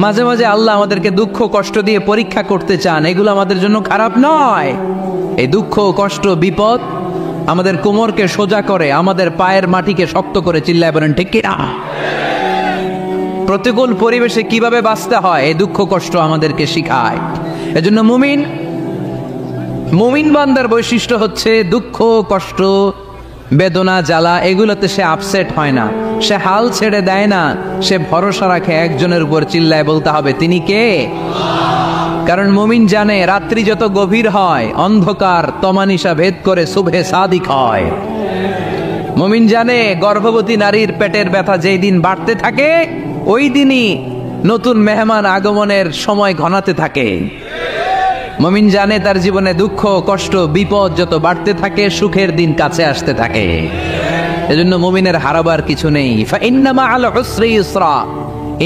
মাঝে মাঝে আল্লাহ আমাদেরকে দুঃখ কষ্ট দিয়ে পরীক্ষা করতে চান, এগুলো আমাদের জন্য খারাপ নয়। এই দুঃখ কষ্ট বিপদ আমাদের কোমরকে সোজা করে, আমাদের পায়ের মাটিকে শক্ত করে, চিল্লায় বলেন ঠিক কি না? প্রতিকূল পরিবেশে কিভাবে বাঁচতে হয় এই দুঃখ কষ্ট আমাদেরকে শিখায়। এজন্য মুমিন বান্দার বৈশিষ্ট্য হচ্ছে দুঃখ কষ্ট বেদনা জ্বালা এগুলোতে সে আপসেট হয় না, সে হাল ছেড়ে দেয় না, সে ভরসা রাখে একজনের উপর, চিল্লায় বলতে হবে তিনি কে? কারণ মুমিন জানে রাত্রি যত গভীর হয় অন্ধকার তমানিসা ভেদ করে সুবহে সাদিক হয়। মুমিন জানে গর্ভবতী নারীর পেটের ব্যথা যেই দিন বাড়তে থাকে ওই দিনই নতুন মেহমান আগমনের সময় ঘনাতে থাকে। মুমিন জানে তার জীবনে দুঃখ কষ্ট বিপদ যত বাড়তে থাকে সুখের দিন কাছে আসতে থাকে। এজন্য মুমিনের হারাবার কিছু নেই। ফাইন্না মাআল উসরি ইউসরা,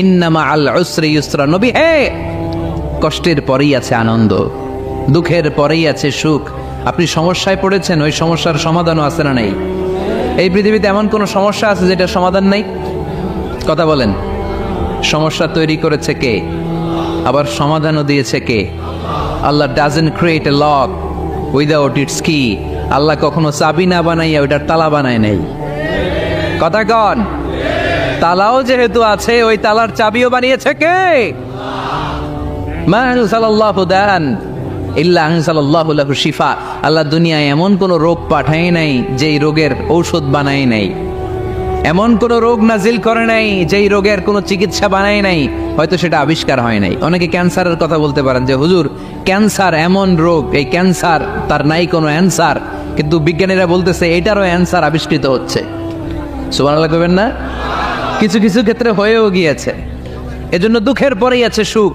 ইন্না মাআল উসরি ইউসরা। নবী হে, কষ্টের পরেই আছে আনন্দ, দুঃখের পরেই আছে সুখ। আপনি সমস্যায় পড়েছেন, ওই সমস্যার সমাধানও আছে না নেই? এই পৃথিবীতে এমন কোন সমস্যা আছে যেটা সমাধান নেই? কথা বলেন। সমস্যা তৈরি করেছে কে? আবার সমাধানও দিয়েছে কে? Allah doesn't create a lock without its key. Allah কখনো চাবি না বানাইয়া ওইটার তালা বানায় নাই। কথা কন। তালাও যেহেতু আছে ওই তালার চাবিও বানিয়েছে কে? মা আনজালাল্লাহু দান ইল্লা আনজালাল্লাহু লাহু শিফা। আল্লাহ দুনিয়ায় এমন কোন রোগ পাঠায় নাই যেই রোগের ঔষধ বানায় নাই, এমন কোন রোগ নাজিল করে নাই যেই রোগের কোনো চিকিৎসা বানায় নাই, হয়তো সেটা আবিষ্কার হয় নাই। অনেকে ক্যান্সারের কথা বলতে পারেন যে হুজুর ক্যান্সার এমন রোগ, এই ক্যান্সার তার নাই কোনো অ্যান্সার, কিন্তু বিজ্ঞানীরা বলতেছে এটারও অ্যান্সার আবিষ্কৃত হচ্ছে। সুবহানাল্লাহ কইবেন না? কিছু কিছু ক্ষেত্রে হয়েও গিয়েছে। এজন্য দুঃখের পরেই আছে সুখ,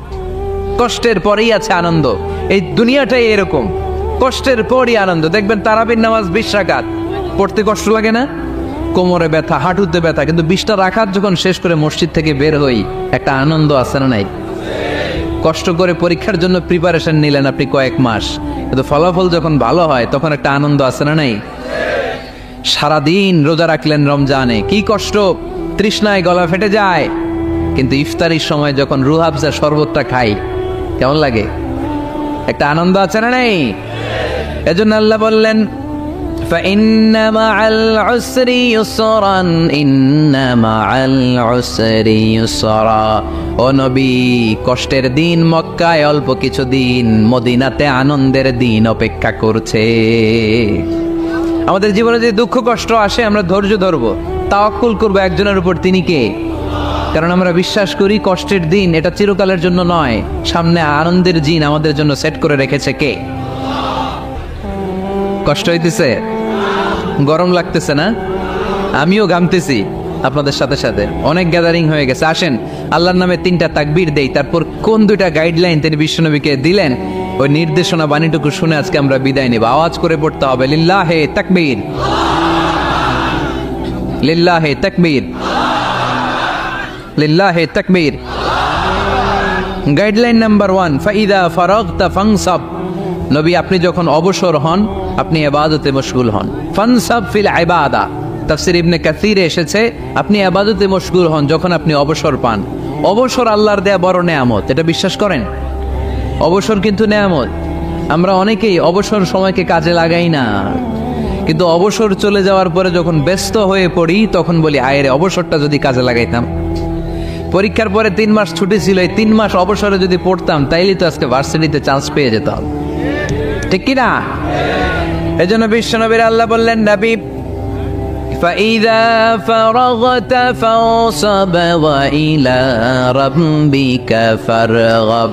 কষ্টের পরেই আছে আনন্দ। এই দুনিয়াটাই এরকম, কষ্টের পরই আনন্দ। দেখবেন তারাবির নামাজ 20 রাকাত পড়তে কষ্ট লাগে না? কোমরে ব্যথা, হাঁটুতে ব্যথা, কিন্তু 20টা রাকাত যখন শেষ করে মসজিদ থেকে বের হই একটা আনন্দ আছে না নাই? কষ্ট করে পরীক্ষার জন্য প্রিপারেশন নিলেন আপনি কয়েক মাস, কিন্তু ফলাফল যখন ভালো হয় তখন একটা আনন্দ আছে না নাই? সারাদিন রোজা রাখলেন রমজানে, কি কষ্ট, তৃষ্ণায় গলা ফেটে যায়, কিন্তু ইফতারির সময় যখন রুহ আফজা শরবতটা খাই কেমন লাগে? একটা আনন্দ আছে না নাই? এজন্য আল্লাহ বললেন فإن مع العسر يسرا إن مع العسر يسرا। ও নবী, কষ্টের দিন মক্কায় অল্প কিছু দিন, মদিনাতে আনন্দের দিন অপেক্ষা করছে। আমাদের জীবনে যে দুঃখ কষ্ট আসে আমরা ধৈর্য ধরবো, তাওয়াক্কুল করবো একজনের উপর, তিনি কে? কারণ আমরা বিশ্বাস করি কষ্টের দিন এটা চিরকালের জন্য নয়, সামনে আনন্দের দিন আমাদের জন্য সেট করে রেখেছে কে? কষ্ট হইতেছে, গরম লাগতেছে না? আমিও ঘামতেছি আপনাদের সাথে সাথে, অনেক গ্যাদারিং হয়ে গেছে। আসেন আল্লাহর নামে 3টা তাকবীর দেই, তারপর কোন 2টা গাইডলাইন তিনি বিশ্বনবীকে দিলেন ওই নির্দেশনা বাণীটুকু শুনে আজকে আমরা বিদায় নেব। আওয়াজ করে পড়তে হবে লিল্লাহে তাকবীর, লিল্লাহে তাকবীর, লিল্লাহে তাকবীর। গাইডলাইন নাম্বার 1, ফাইদা ফারাগতা ফানসাব। নবী আপনি যখন অবসর হন আপনি ইবাদতে মশগুল হন। ফানসাব ফিল ইবাদা, তাফসীর ইবনে কাসিরে এসেছে আপনি ইবাদতে মশগুল হন যখন আপনি অবসর পান। অবসর আল্লাহর দেয়া বড় নেয়ামত, এটা বিশ্বাস করেন? অবসর কিন্তু নেয়ামত। আমরা অনেকেই অবসর সময়কে কাজে লাগাই না, কিন্তু অবসর চলে যাওয়ার পরে যখন ব্যস্ত হয়ে পড়ি তখন বলি হায় রে, অবসরটা যদি কাজে লাগাইতাম। পরীক্ষার পরে 3 মাস ছুটি ছিল, এই 3 মাস অবসরে যদি পড়তাম তাইলে তো আজকে ভার্সিটিতে চান্স পেয়ে যেতাম, ঠিক কি না? এজন্য বিশ্বনবীর আল্লাহ বললেন নবী ফাইদা ফারাগতা ফানসাব ওয়া ইলা রাব্বিকা ফারগাব।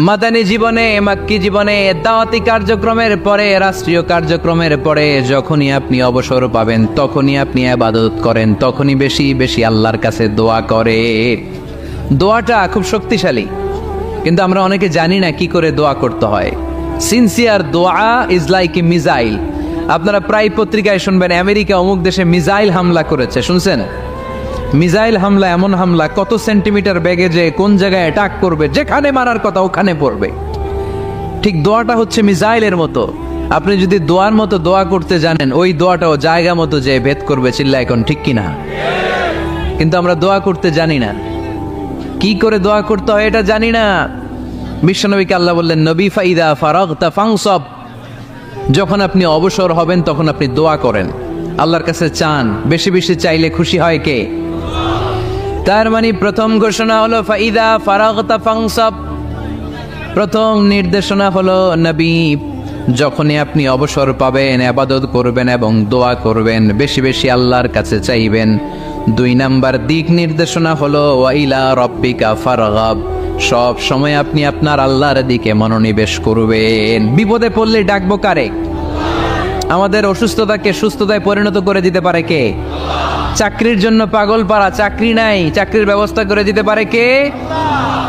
মাদানী জীবনে, মাক্কি জীবনে, দাওয়াতি কার্যক্রমের পরে, রাষ্ট্রীয় কার্যক্রমের পরে যখনই আপনি অবসর পাবেন তখনই আপনি ইবাদত করেন, তখনই বেশি বেশি আল্লাহর কাছে দোয়া করে। দোয়াটা খুব শক্তিশালী, কিন্তু আমরা অনেকে জানি না কি করে দোয়া করতে হয়। সিনসিয়ার দোয়া ইজ লাইক এ মিসাইল। আপনারা প্রায় পত্রিকায় শুনবেন আমেরিকা অমুক দেশে মিসাইল হামলা করেছে, শুনছেন? মিসাইল হামলা এমন হামলা কত সেন্টিমিটার বেগে যে কোন জায়গায় অ্যাটাক করবে, যেখানে মারার কথা ওখানে পড়বে। ঠিক দোয়াটা হচ্ছে মিসাইলের মতো। আপনি যদি দোয়ার মতো দোয়া করতে জানেন ওই দোয়াটাও জায়গা মতো যে ভেদ করবে, চিল্লা এখন ঠিক কিনা? কিন্তু আমরা দোয়া করতে জানি না। কি করে দোয়া করতে হয় এটা জানি না। বিশ্বনবীকে আল্লাহ বললেন, নবী ফাইদা ফারাগতা ফানসাব, যখন আপনি অবসর হবেন তখন আপনি দোয়া করেন, আল্লাহর কাছে চান। বেশি বেশি চাইলে খুশি হয় কে? তার মানে প্রথম ঘোষণা হলো ফাইদা ফারাগতা ফানসাব, প্রথম নির্দেশনা হলো নবী যখনই আপনি অবসর পাবেন ইবাদত করবেন এবং দোয়া করবেন, বেশি বেশি আল্লাহর কাছে চাইবেন। 2 নাম্বার দিক নির্দেশনা হলো ওয়াইলা রব্বিকা ফারগাব, সব সময় আপনি আপনার আল্লাহর দিকে মনোনিবেশ করবেন। বিপদে পড়লে ডাকবো কারে? আমাদের অসুস্থতাকে সুস্থতায় পরিণত করে দিতে পারে কে? চাকরির জন্য পাগল পারা, চাকরি নাই, চাকরির ব্যবস্থা করে দিতে পারে কে?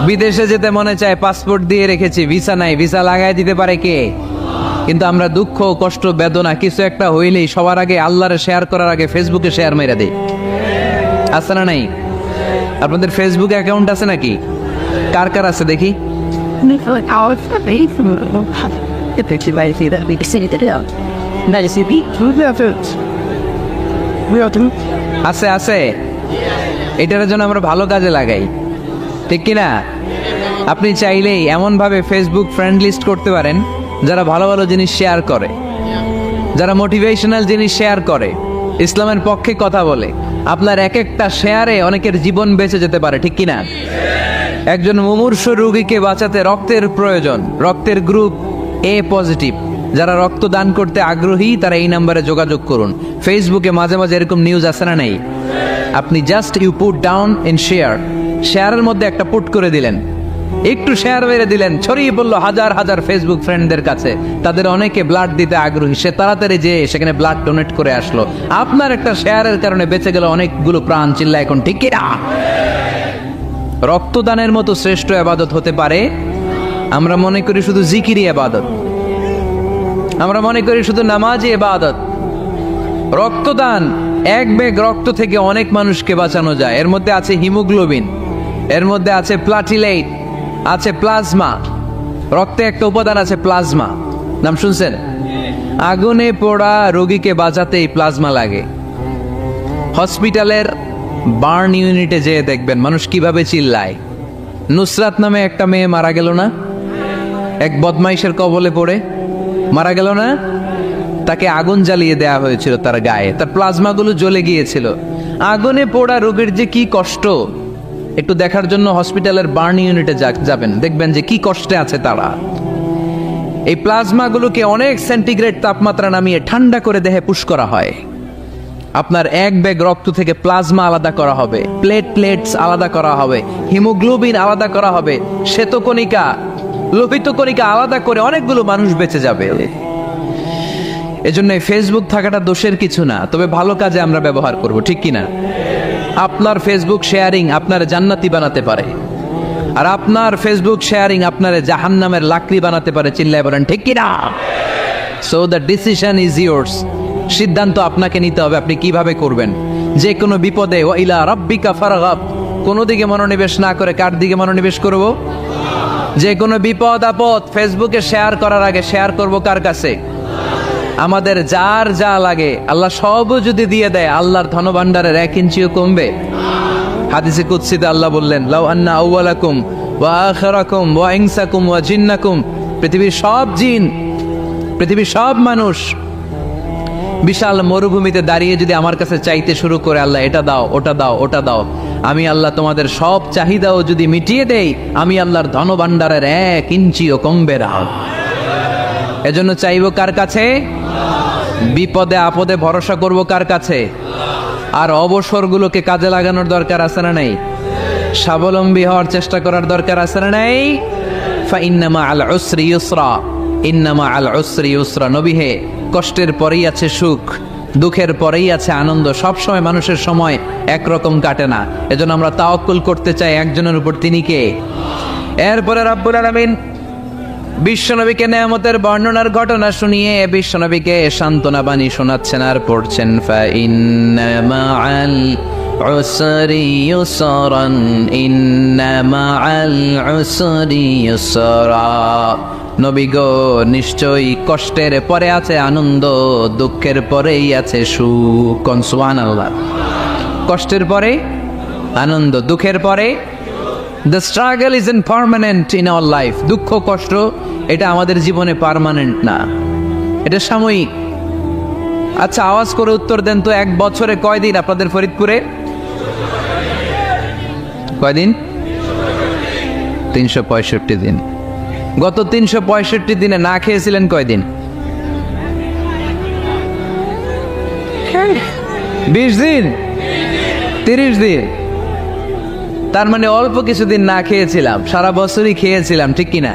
বিদেশে যেতে মনে চায়, পাসপোর্ট দিয়ে রেখেছি, ভিসা নাই, ভিসা লাগায় দিতে পারে কে? কিন্তু আমরা দুঃখ কষ্ট বেদনা কিছু একটা হইলেই সবার আগে আল্লাহরে শেয়ার করার আগে ফেসবুকে শেয়ার মেরে দেই। আছে না নাই? আপনাদের ফেসবুক অ্যাকাউন্ট আছে নাকি? কার কার আছে দেখি? আছে আছে, এটার জন্য আমরা ভালো কাজে লাগাই, ঠিক কিনা? আপনি চাইলেই এমন ভাবে ফেসবুক ফ্রেন্ড লিস্ট করতে পারেন যারা ভালো ভালো জিনিস শেয়ার করে, যারা মোটিভেশনাল জিনিস শেয়ার করে, ইসলামের পক্ষে কথা বলে। আপনার এক একটা শেয়ারে অনেকের জীবন বেঁচে যেতে পারে, ঠিক কিনা? একজন মুমূর্ষ রোগীকে বাঁচাতে রক্তের প্রয়োজন, রক্তের গ্রুপ এ পজিটিভ, যারা রক্ত দান করতে আগ্রহী তারা এই নাম্বারে যোগাযোগ করুন। ফেসবুকে মাঝে মাঝে এরকম নিউজ আসে না নাই? আপনি just you put down in share, শেয়ারের মধ্যে একটা পুট করে দিলেন, একটু শেয়ার মেরে দিলেন, ছড়িয়ে পড়লো হাজার হাজার ফেসবুক ফ্রেন্ডদের কাছে। তাদের অনেকে ব্লাড দিতে আগ্রহী, সে তাড়াতাড়ি যে সেখানে ব্লাড ডোনেট করে আসলো। আপনার একটা শেয়ারের কারণে বেঁচে গেল অনেকগুলো প্রাণ। চিল্লা এখন, ঠিক কিনা? রক্তদানের মতো শ্রেষ্ঠ ইবাদত হতে পারে? আমরা মনে করি শুধু জিকিরি ইবাদত, আমরা মনে করি শুধু নামাজি ইবাদত। রক্তদান, এক ব্যাগ রক্ত থেকে অনেক মানুষকে বাঁচানো যায়। এর মধ্যে আছে হিমোগ্লোবিন, এর মধ্যে আছে প্লাটিলেট, আছে প্লাজমা। রক্তে একটা উপাদান আছে প্লাজমা, নাম শুনছেন? আগুনে পোড়া রোগীকে বাঁচাতে এই প্লাজমা লাগে। হসপিটালের বার্ন ইউনিটে যেয়ে দেখবেন মানুষ কিভাবে চিল্লায়। নুসরাত নামে একটা মেয়ে মারা গেল না? এক বদমাইশের কবলে পড়ে মারা গেল না? তাকে আগুন জ্বালিয়ে দেয়া হয়েছিল তার গায়ে, তার প্লাজমা গুলো জ্বলে গিয়েছিল। আগুনে পোড়া রোগীর যে কি কষ্ট, একটু দেখার জন্য হসপিটালের বার্ন ইউনিটে যাবেন, দেখবেন যে কি কষ্টে আছে তারা। এই প্লাজমা গুলোকে অনেক সেন্টিগ্রেড তাপমাত্রা নামিয়ে ঠান্ডা করে দেহে পুশ করা হয়। আপনার এক ব্যাগ রক্ত থেকে প্লাজমা আলাদা করা হবে, প্লেটলেটস আলাদা করা হবে, হিমোগ্লোবিন আলাদা করা হবে, শ্বেতকণিকা, লোহিত কণিকা আলাদা করে অনেকগুলো মানুষ বেঁচে যাবে। এজন্য ফেসবুক থাকাটা দোষের কিছু না, তবে ভালো কাজে আমরা ব্যবহার করব, ঠিক কিনা? আপনার ফেসবুক শেয়ারিং আপনার জান্নাতি বানাতে পারে, আর আপনার ফেসবুক শেয়ারিং আপনার জাহান্নামের লাকড়ি বানাতে পারে। চিল্লায় বলেন, ঠিক কিনা? So the decision is yours, সিদ্ধান্ত আপনাকে নিতে হবে আপনি কিভাবে করবেন। যে কোনো বিপদে ওয়াইলা রাব্বিকা ফারগাব, কোনো দিকে মনোনিবেশ না করে কার দিকে মনোনিবেশ করব? যে কোনো বিপদ আপদ ফেসবুকে শেয়ার করার আগে শেয়ার করব কার কাছে? আমাদের যার যা লাগে আল্লাহ সবও যদি দিয়ে দেয়, আল্লাহর ধনভাণ্ডারের 1 ইঞ্চিও কমবে? হাদিসে কুদসিতে আল্লাহ বললেন, লাউ আন্না আউওয়ালাকুম ওয়া আখিরাকুম ওয়া ইনসাকুম ওয়া জিন্নাকুম, পৃথিবীর সব জিন, পৃথিবীর সব মানুষ বিশাল মরুভূমিতে দাঁড়িয়ে যদি আমার কাছে চাইতে শুরু করে, আল্লাহ এটা দাও, ওটা দাও, ওটা দাও, আমি আল্লাহ তোমাদের সব চাহিদাও যদি মিটিয়ে দেই, আমি আল্লাহর ধনভাণ্ডারের 1 ইঞ্চিও কমবে না। এজন্য চাইবো কার কাছে? বিপদে আপদে ভরসা করব কার কাছে? আর অবসরগুলোকে কাজে লাগানোর দরকার আছে না নাই? স্বাবলম্বী হওয়ার চেষ্টা করার দরকার আছে না নাই? ফাইন্নামা আল উসরি ইউসরা, ইন্নামা আল উসরি ইউসরা। নবী হে, কষ্টের পরেই আছে সুখ, দুঃখের পরেই আছে আনন্দ। সব সময় মানুষের সময় একরকম কাটে না। এজন্য আমরা তাওয়াক্কুল করতে চাই একজনের উপর, তিনি কে? এরপরে রাব্বুল আলামিন বিশ্বনবীকে নেয়ামতের বর্ণনার ঘটনা শুনিয়ে বিশ্বনবীকে সান্ত্বনা বাণী শোনাচ্ছেন আর পড়ছেন, ফাইন্না মাআল উসরি ইউসরান, ইন্না মাআল উসরি ইউসরা। নবী গো, নিশ্চয়ই কষ্টের পরে আছে আনন্দ, দুঃখের পরেই আছে সুখ। কোন? সুবহানাল্লাহ। কষ্টের পরে আনন্দ, দুঃখের পরে? সুবহানাল্লাহ। সুবহানাল্লাহ। সুবহানাল্লাহ। সুবহানাল্লাহ। সুবহানাল্লাহ। সুবহানাল্লাহ। সুবহানাল্লাহ। সুবহানাল্লাহ। সুবহানাল্লাহ। সুবহানাল্লাহ। সুবহানাল্লাহ। সুবহানাল্লাহ। কষ্টের পরে আনন্দ, দুঃখের পরে the struggle is permanent in our life. দুঃখ কষ্ট এটা আমাদের জীবনে পার্মানেন্ট না, এটা সাময়িক। আচ্ছা, আওয়াজ করে উত্তর দেন তো, এক বছরে কয়দিন আপনাদের ফরিদপুরে? কয়দিন? 365 দিন। গত 365 দিনে না খেয়েছিলেন কয়দিন? 20 দিন, 30 দিন। তার মানে অল্প কিছুদিন না খেয়েছিলাম, সারা বছরই খেয়েছিলাম, ঠিক কিনা?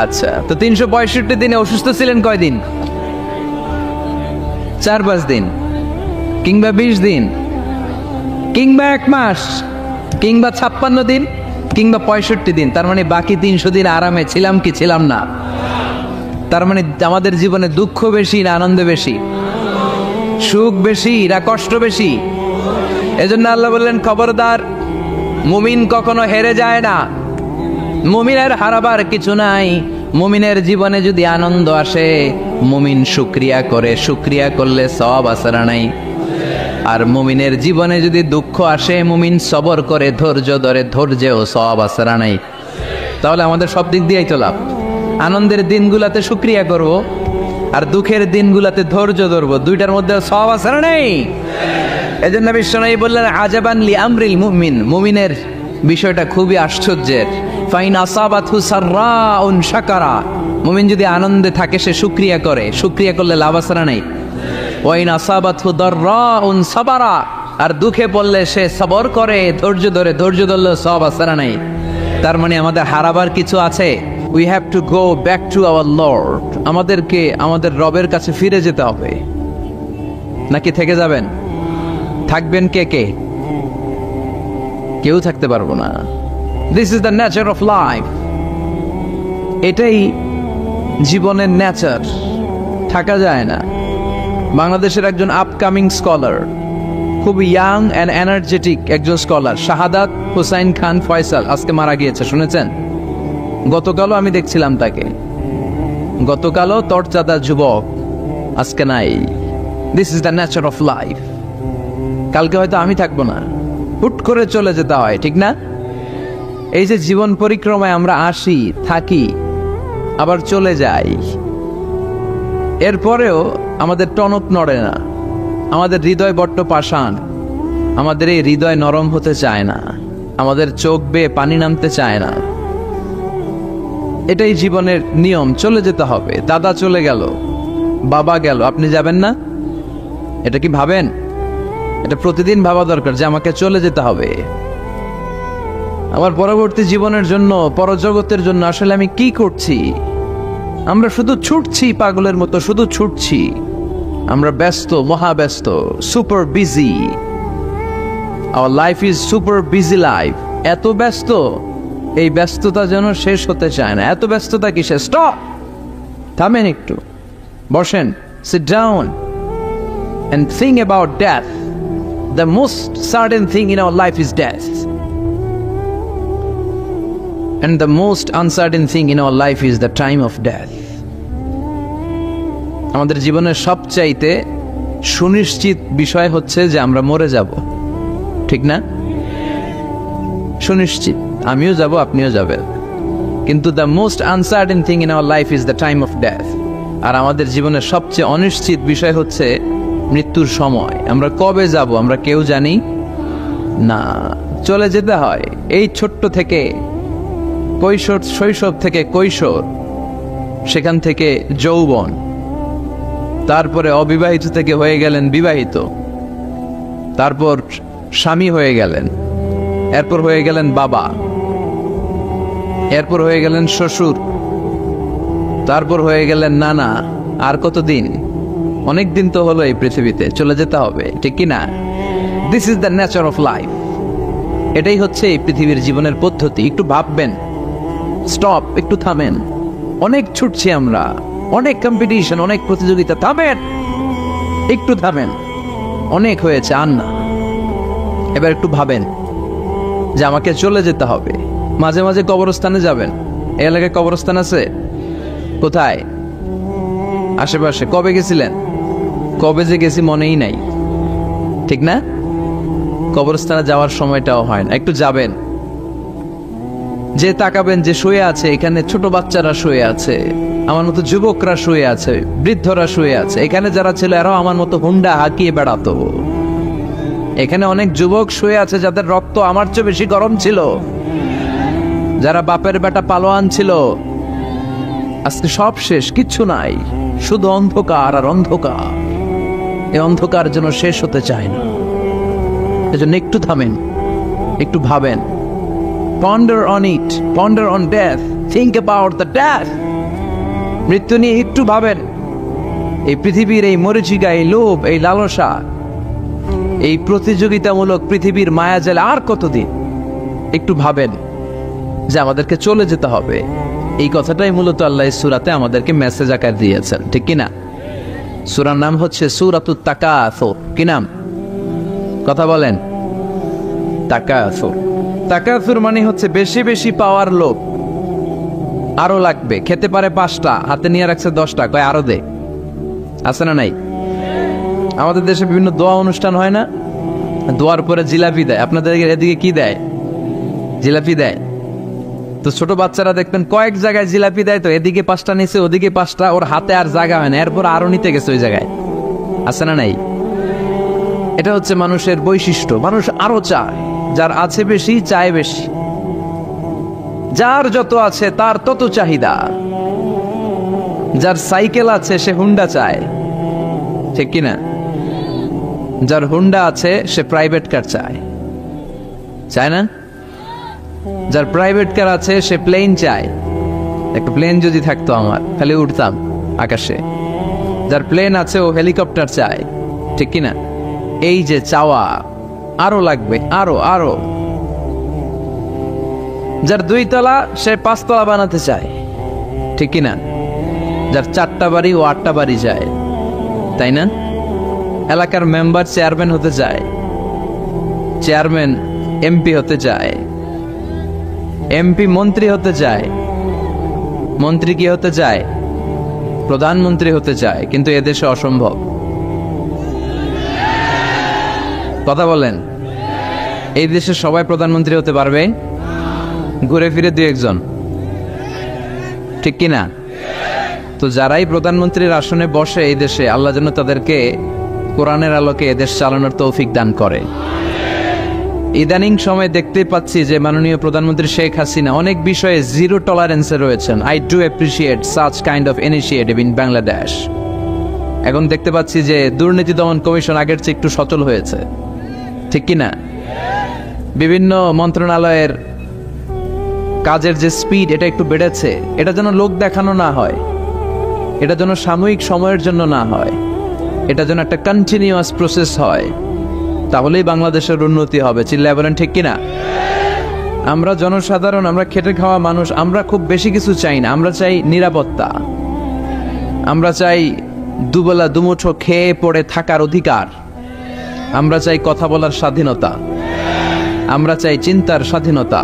আচ্ছা, তো 365 দিনে অসুস্থ ছিলেন কয়দিন? 4-5 দিন, কিংবা 20 দিন, কিংবা 1 মাস, কিংবা 56 দিন, কিংবা 65 দিন। তার মানে বাকি 300 দিন আরামে ছিলাম কি ছিলাম না? তার মানে আমাদের জীবনে দুঃখ বেশি না আনন্দ বেশি? সুখ বেশি না কষ্ট বেশি? এজন্য আল্লাহ বললেন, খবরদার, মুমিন কখনো হেরে যায় না, মুমিনের হারাবার কিছু নাই। মুমিনের জীবনে যদি আনন্দ আসে, মুমিন শুকরিয়া করে, শুকরিয়া করলে সওয়াব আছে না নাই? আর মুমিনের জীবনে যদি দুঃখ আসে, মুমিন সবর করে, ধৈর্য ধরে, ধৈর্যেও সওয়াব আছে না নাই? তাহলে আমাদের সব দিক দিয়েই তো লাভ। আনন্দের দিনগুলাতে শুকরিয়া করব, আর দুঃখের দিনগুলাতে ধৈর্য ধরবো, দুইটার মধ্যে সওয়াব আছে না নাই? এজন্য বিশ্বনবী বললেন, আজাবান লি আমরিল মুমিন, মুমিনের বিষয়টা খুবই আশ্চর্যের। ফাইন আসাবাতহু সাররাউন শাকারা, মুমিন যদি আনন্দে থাকে সে শুকরিয়া করে, শুকরিয়া করলে লাভ আছে না নাই? ওয়াইন আসাবাতহু দাররাউন সাবারা, আর দুঃখে পড়লে সে সবর করে, ধৈর্য ধরে, ধৈর্য ধরলে সওয়াব আছে না নাই? তার মানে আমাদের হারাবার কিছু আছে। We have to go back to our Lord. আমাদেরকে আমাদের রবের কাছে ফিরে যেতে হবে। নাকি থেকে যাবেন? থাকবেন কে কে? কেউ থাকতে পারবো না। This is the nature of life. এটাই জীবনের নেচার, থাকা যায় না। বাংলাদেশের একজন আপকামিং স্কলার, খুব ইয়াং অ্যান্ড এনার্জেটিক একজন স্কলার, শাহাদাত হুসাইন খান ফয়সাল, আজকে মারা গিয়েছে, শুনেছেন? গতকালও আমি দেখছিলাম তাকে, গতকালও তরচাদা যুবক, আজকে নাই। This is the nature of life. কালকে হয়তো আমি থাকবো না, হুট করে চলে যেতে হয়, ঠিক না? এই যে জীবন পরিক্রমায় আমরা আসি, থাকি, আবার চলে যাই, এরপরেও আমাদের টনক নড়ে না, আমাদের হৃদয় বড্ড পাষাণ, আমাদের এই হৃদয় নরম হতে চায় না, আমাদের চোখ বেয়ে পানি নামতে চায় না। এটাই জীবনের নিয়ম, চলে যেতে হবে। দাদা চলে গেল, বাবা গেল, আপনি যাবেন না? এটা কি ভাবেন? এটা প্রতিদিন ভাবা দরকার যে আমাকে চলে যেতে হবে। আমার পরবর্তী জীবনের জন্য, পরজগতের জন্য আসলে আমি কি করছি? আমরা শুধু ছুটছি, পাগলের মতো শুধু ছুটছি। আমরা ব্যস্ত, মহাব্যস্ত, super busy. Our life is super busy life. এত ব্যস্ত, এই ব্যস্ততা যেন শেষ হতে চায় না। এত ব্যস্ততা কিসে? স্টপ, থামেন একটু, বসেন, sit down and think about death. The most certain thing in our life is death, and the most uncertain thing in our life is the time of death. আমাদের জীবনের সবচাইতে সুনিশ্চিত বিষয় হচ্ছে যে আমরা মরে যাব, ঠিক না? সুনিশ্চিত, আমিও যাব, আপনিও যাবেন। কিন্তু the most uncertain thing in our life is the time of death. আর আমাদের জীবনের সবচেয়ে অনিশ্চিত বিষয় হচ্ছে মৃত্যুর সময়। আমরা কবে যাব আমরা কেউ জানি না। চলে যেতে হয় এই ছোট্ট থেকে, কৈশোর, শৈশব থেকে কৈশোর, সেখান থেকে যৌবন, তারপরে অবিবাহিত থেকে হয়ে গেলেন বিবাহিত, তারপর স্বামী হয়ে গেলেন, এরপর হয়ে গেলেন বাবা, এরপর হয়ে গেলেন শ্বশুর, তারপর হয়ে গেলেন নানা। আর কতদিন? অনেক দিন তো হলো এই পৃথিবীতে, চলে যেতে হবে, ঠিক কি না? This is the nature of life. এটাই হচ্ছে এই পৃথিবীর জীবনের পদ্ধতি। একটু ভাববেন, স্টপ, একটু থামেন। অনেক ছুটছি আমরা, অনেক কম্পিটিশন, অনেক প্রতিযোগিতা, থামেন, একটু থামেন। অনেক হয়েছে, আর না। এবার একটু ভাবেন যে আমাকে চলে যেতে হবে। মাঝে মাঝে কবরস্থানে যাবেন। এই এলাকায় কবরস্থান আছে? কোথায়? আশেপাশে। কবে গেছিলেন? কবে যে গেছি মনেই নাই, ঠিক না? কবরস্থানে যাওয়ার সময়টাও হয় না। একটু যাবেন, যে তাকাবেন যে শুয়ে আছে, এখানে ছোট বাচ্চারা শুয়ে আছে, আমার মতো যুবকরা শুয়ে আছে, বৃদ্ধরা শুয়ে আছে। এখানে যারা ছিল এরাও আমার মতো হুন্ডা হাঁকিয়ে বেড়াতো। এখানে অনেক যুবক শুয়ে আছে যাদের রক্ত আমার চেয়ে বেশি গরম ছিল, যারা বাপের বেটা পালোয়ান ছিল। আজকে সব শেষ, কিচ্ছু নাই, শুধু অন্ধকার আর অন্ধকার। এই অন্ধকার যেন শেষ হতে চায় না। এজন্য একটু থামেন, একটু ভাবেন। Ponder on it, ponder on death, think about the death. মৃত্যু নিয়ে একটু ভাবেন। এই পৃথিবীর এই মরিচিকা, এই লোভ, এই লালসা, এই প্রতিযোগিতামূলক পৃথিবীর মায়াজালে আর কতদিন? একটু ভাবেন যে আমাদেরকে চলে যেতে হবে। এই কথাটাই মূলত আল্লাহ সূরাতে আমাদেরকে মেসেজ আকার দিয়েছেন, ঠিক কিনা? সূরার নাম হচ্ছে সূরাতুত তাকাসুর। কি নাম? কথা বলেন। তাকাসুর। তাকাসুর মানে হচ্ছে বেশি বেশি পাওয়ার লোভ। আরো লাগবে, খেতে পারে 5টা, হাতে নিয়ে রাখছে 10টা, কয় আরো দে। আছে না নাই? আমাদের দেশে বিভিন্ন দোয়া অনুষ্ঠান হয় না? দোয়ার পরে জিলাপি দেয়। আপনাদের এদিকে কি দেয়? জিলাপি দেয়। তো ছোট বাচ্চারা দেখবেন কয়েক জায়গায় জিলাপি দেয়, তো এদিকে 5টা নিচে, ওদিকে 5টা, ওর হাতে আর জায়গা হয় না, এরপর আরো নিতে গেছে ওই জায়গায়। আছে না নাই? এটা হচ্ছে মানুষের বৈশিষ্ট্য। মানুষ আরো চায়, যার আছে বেশি চায় বেশি। যার যত আছে তার তত চাহিদা। যার সাইকেল আছে সে হুন্ডা চায়, ঠিক কিনা? যার হুন্ডা আছে সে প্রাইভেট কার চায়, চায় না? যার প্রাইভেট কার আছে সে প্লেন চায়। একটা প্লেন যদি থাকতো আমার, খালি উঠতাম আকাশে। যার প্লেন আছে ও হেলিকপ্টার চায়, ঠিক কিনা? এই যে চাওয়া, আরো লাগবে, আরো আরো। যার 2 তলা সে 5 তলা বানাতে চায়, ঠিক কিনা? যার 4টা বাড়ি ও 8টা বাড়ি চায়, তাই না? এলাকার মেম্বার চেয়ারম্যান হতে চায়, চেয়ারম্যান এমপি হতে চায়, এমপি মন্ত্রী হতে চায়, মন্ত্রী কি হতে চায়? প্রধানমন্ত্রী হতে চায়। কিন্তু এদেশে অসম্ভব। কথা বলেন। এই দেশে সবাই প্রধানমন্ত্রী হতে পারবে? ঘুরে ফিরে 2-1 জন, ঠিক কিনা? তো যারাই প্রধানমন্ত্রীর আসনে বসে এই দেশে, আল্লাহ যেন তাদেরকে কোরআনের আলোকে এদেশ চালানোর তৌফিক দান করে। ইদানিং সময় দেখতে পাচ্ছি যে মাননীয় প্রধানমন্ত্রী শেখ হাসিনা অনেক বিষয়ে জিরো টলারেন্সে রয়েছেন। I do appreciate such kind of initiative in Bangladesh. এখন দেখতে পাচ্ছি যে দুর্নীতি দমন কমিশন আগের চেয়ে একটু সচল হয়েছে, ঠিক কিনা? বিভিন্ন মন্ত্রণালয়ের কাজের যে স্পিড, এটা একটু বেড়েছে। এটা যেন লোক দেখানো না হয়, এটা যেন সাময়িক সময়ের জন্য না হয়, এটা যেন একটা কন্টিনিউয়াস প্রসেস হয়। তাহলেই বাংলাদেশের উন্নতি হবে। চিল্লায় বলেন, ঠিক কিনা? আমরা জনসাধারণ, আমরা খেটে খাওয়া মানুষ, আমরা খুব বেশি কিছু চাই না। আমরা চাই নিরাপত্তা, আমরা চাই দুবেলা দুমুঠো খেয়ে পড়ে থাকার অধিকার, আমরা চাই কথা বলার স্বাধীনতা, আমরা চাই চিন্তার স্বাধীনতা,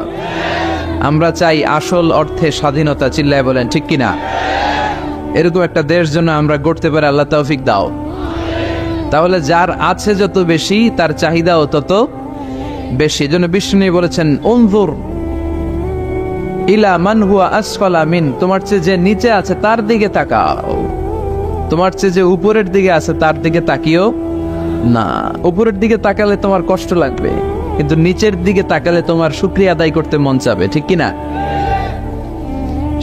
আমরা চাই আসল অর্থে স্বাধীনতা। চিল্লায় বলেন, ঠিক কিনা? এরকম একটা দেশ যেন আমরা গড়তে পারি, আল্লাহ তৌফিক দাও। তাহলে যার আছে যত বেশি, তার চাহিদাও তত বেশি। এজন্য বিষ্ণু বলেছেন, উনজুর ইলা মান হুয়া আসফালা মিন, তোমার চেয়ে যে নিচে আছে তার দিকে তাকাও, তোমার চেয়ে যে উপরের দিকে আছে তার দিকে তাকিও না। উপরের দিকে তাকালে তোমার কষ্ট লাগবে, কিন্তু নিচের দিকে তাকালে তোমার শুকরিয়া আদায় করতে মন চাবে, ঠিক কিনা?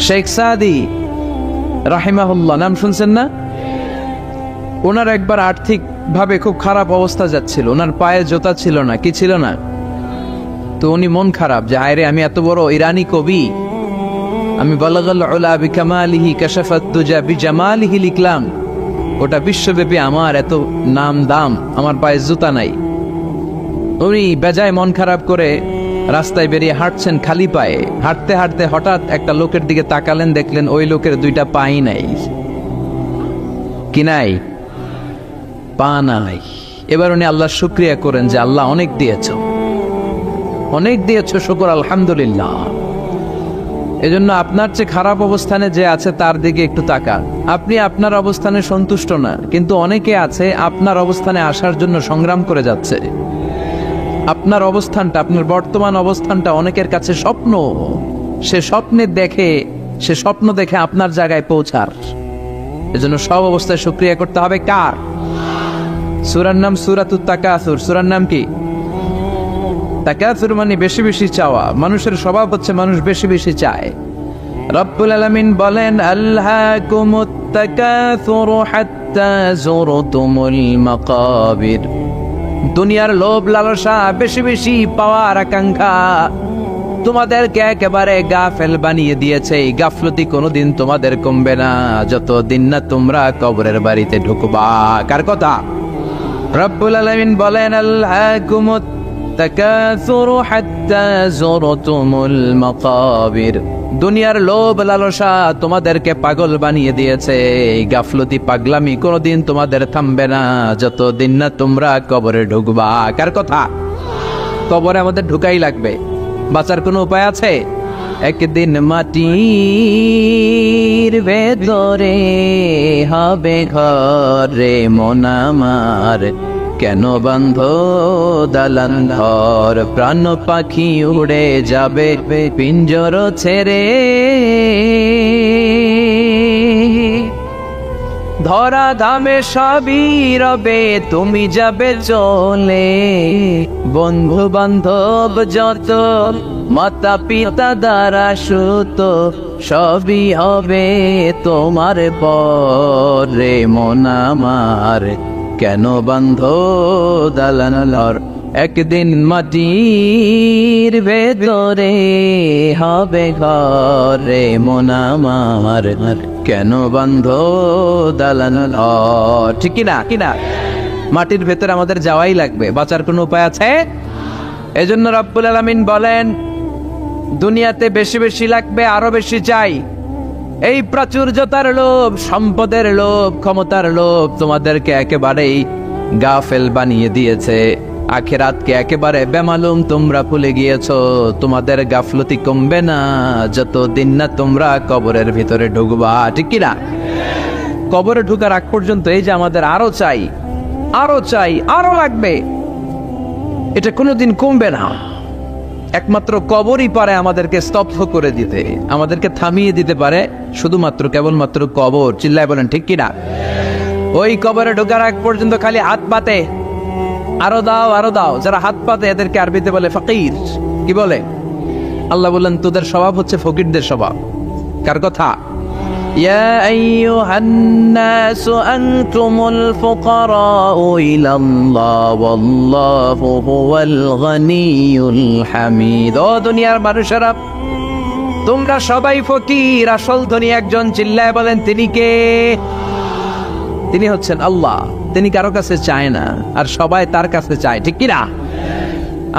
শেখ সাদি রাহিমাহুল্লাহ, নাম শুনছেন না? ওনার একবার আর্থিক ভাবে খুব খারাপ অবস্থা যাচ্ছিল, ওনার পায়ে জোতা ছিল না, কি ছিল না? তো উনি মন খারাপ যে হায়রে, আমি এত বড় ইরানি কবি, আমি বালাগাল উলা বিকামালিহি কাশাফাত দুজা বিজামালিহি লিখলাম, ওটা বিশ্বব্যাপী আমার এত নাম দাম, আমার পায়ে জুতা নাই। উনি বেজায় মন খারাপ করে রাস্তায় বেরিয়ে হাঁটছেন খালি পায়ে। হাঁটতে হাঁটতে হঠাৎ একটা লোকের দিকে তাকালেন, দেখলেন ওই লোকের 2টা পাই নাই। কি নাই? পা নাই। এবার উনি আল্লাহর শুকরিয়া করেন যে আল্লাহ অনেক দিয়েছ, অনেক দিয়েছ, শুকর আলহামদুলিল্লাহ। এজন্য আপনার চেয়ে খারাপ অবস্থানে যে আছে তার দিকে একটু তাকান। আপনি আপনার অবস্থানে সন্তুষ্ট না, কিন্তু অনেকে আছে আপনার অবস্থানে আসার জন্য সংগ্রাম করে যাচ্ছে। আপনার অবস্থানটা, আপনার বর্তমান অবস্থানটা অনেকের কাছে স্বপ্ন, সে স্বপ্ন দেখে আপনার জায়গায় পৌঁছার। এজন্য সব অবস্থায় শুকরিয়া করতে হবে কার? সূরার নাম সূরাতুত তাকাসুর। সূরার নাম কি? তাকাসুর মানে বেশি বেশি চাওয়া। মানুষের স্বভাব হচ্ছে মানুষ বেশি বেশি চায়। রব্বুল আলামিন বলেন, আল্হাকুমুত তাকাসুর হাত্তা যুরতুমুল মাকাবির। দুনিয়ার লোভ লালসা, বেশি বেশি পাওয়ার আকাঙ্ক্ষা তোমাদেরকে একেবারে গাফেল বানিয়ে দিয়েছে। এই গাফলতি কোনোদিন তোমাদের কমবে না যতদিন না তোমরা কবরের বাড়িতে ঢুকবা। কার কথা? রব্বুল আলামিন বলেন, আল্হাকুমুত তাকাসুর হাত্তা যুরতুমুল মাকাবির। দুনিয়ার লোভ লালসা তোমাদেরকে পাগল বানিয়ে দিয়েছে। এই গাফলতি পাগলামি কোনোদিন তোমাদের থামবে না যতদিন না তোমরা কবরে ঢুকবা। কার কথা? কবরে আমাদের ঢুকাই লাগবে, বাঁচার কোনো উপায় আছে? একদিন মাটির ভেতরে হবে ঘরে মন আমার, কেন বান্ধ দালান ঘর? প্রাণ পাখি উড়ে যাবে পিঞ্জর ছেড়ে, ধরা ধামে সবই রবে তুমি যাবে চলে। বন্ধু বান্ধব যত, মাতা পিতা দ্বারা সুত, সবই হবে তোমার পরে মন আমার, কেন বান্ধ দালান ঘর? একদিন মাটির ভেতরে হবে ঘরে মন আমার, কেন বান্ধ দালান ঘর? ঠিক কিনা? কিনা? মাটির ভেতরে আমাদের যাওয়াই লাগবে, বাঁচার কোনো উপায় আছে? এজন্য রব্বুল আলামিন বলেন, দুনিয়াতে বেশি বেশি লাগবে, আরো বেশি চাই। এই প্রাচুর্যতার লোভ, সম্পদের লোভ, ক্ষমতার লোভ তোমাদেরকে একেবারেই গাফেল বানিয়ে দিয়েছে। আখিরাতকে একেবারে বেমালুম তোমরা ভুলে গিয়েছো। তোমাদের গাফলতি কমবে না যতদিন না তোমরা কবরের ভিতরে ঢুকবা। ঠিক কিনা? কবরে ঢুকার আগ পর্যন্ত এই যে আমাদের আরো চাই, আরো চাই, আরো লাগবে, এটা কোনোদিন কমবে না। একমাত্র কবরই পারে আমাদেরকে স্তব্ধ করে দিতে, আমাদেরকে থামিয়ে দিতে পারে শুধুমাত্র কেবলমাত্র কবর। চিল্লায় বলেন ঠিক কিনা? ওই কবরে ঢোকার আগ পর্যন্ত খালি হাত পাতে, আরো দাও, আরো দাও। যারা হাত পাতে এদেরকে আরবিতে বলে ফকির। কি বলে? আল্লাহ বললেন, তোদের স্বভাব হচ্ছে ফকিরদের স্বভাব। কার কথা? ইয়া আইয়ুহান নাসু আনতুমুল ফুকারাউ ইলাল্লাহ ওয়াল্লাহু হুয়াল গনিয়ুল হামিদ। ও দুনিয়ার মানুষেরা, তোমরা সবাই ফকির, আসল ধনী একজন। চিল্লায় বলেন তিনি কে? তিনি হচ্ছেন আল্লাহ। তিনি কারো কাছে চায় না, আর সবাই তার কাছে চায়। ঠিক কিনা?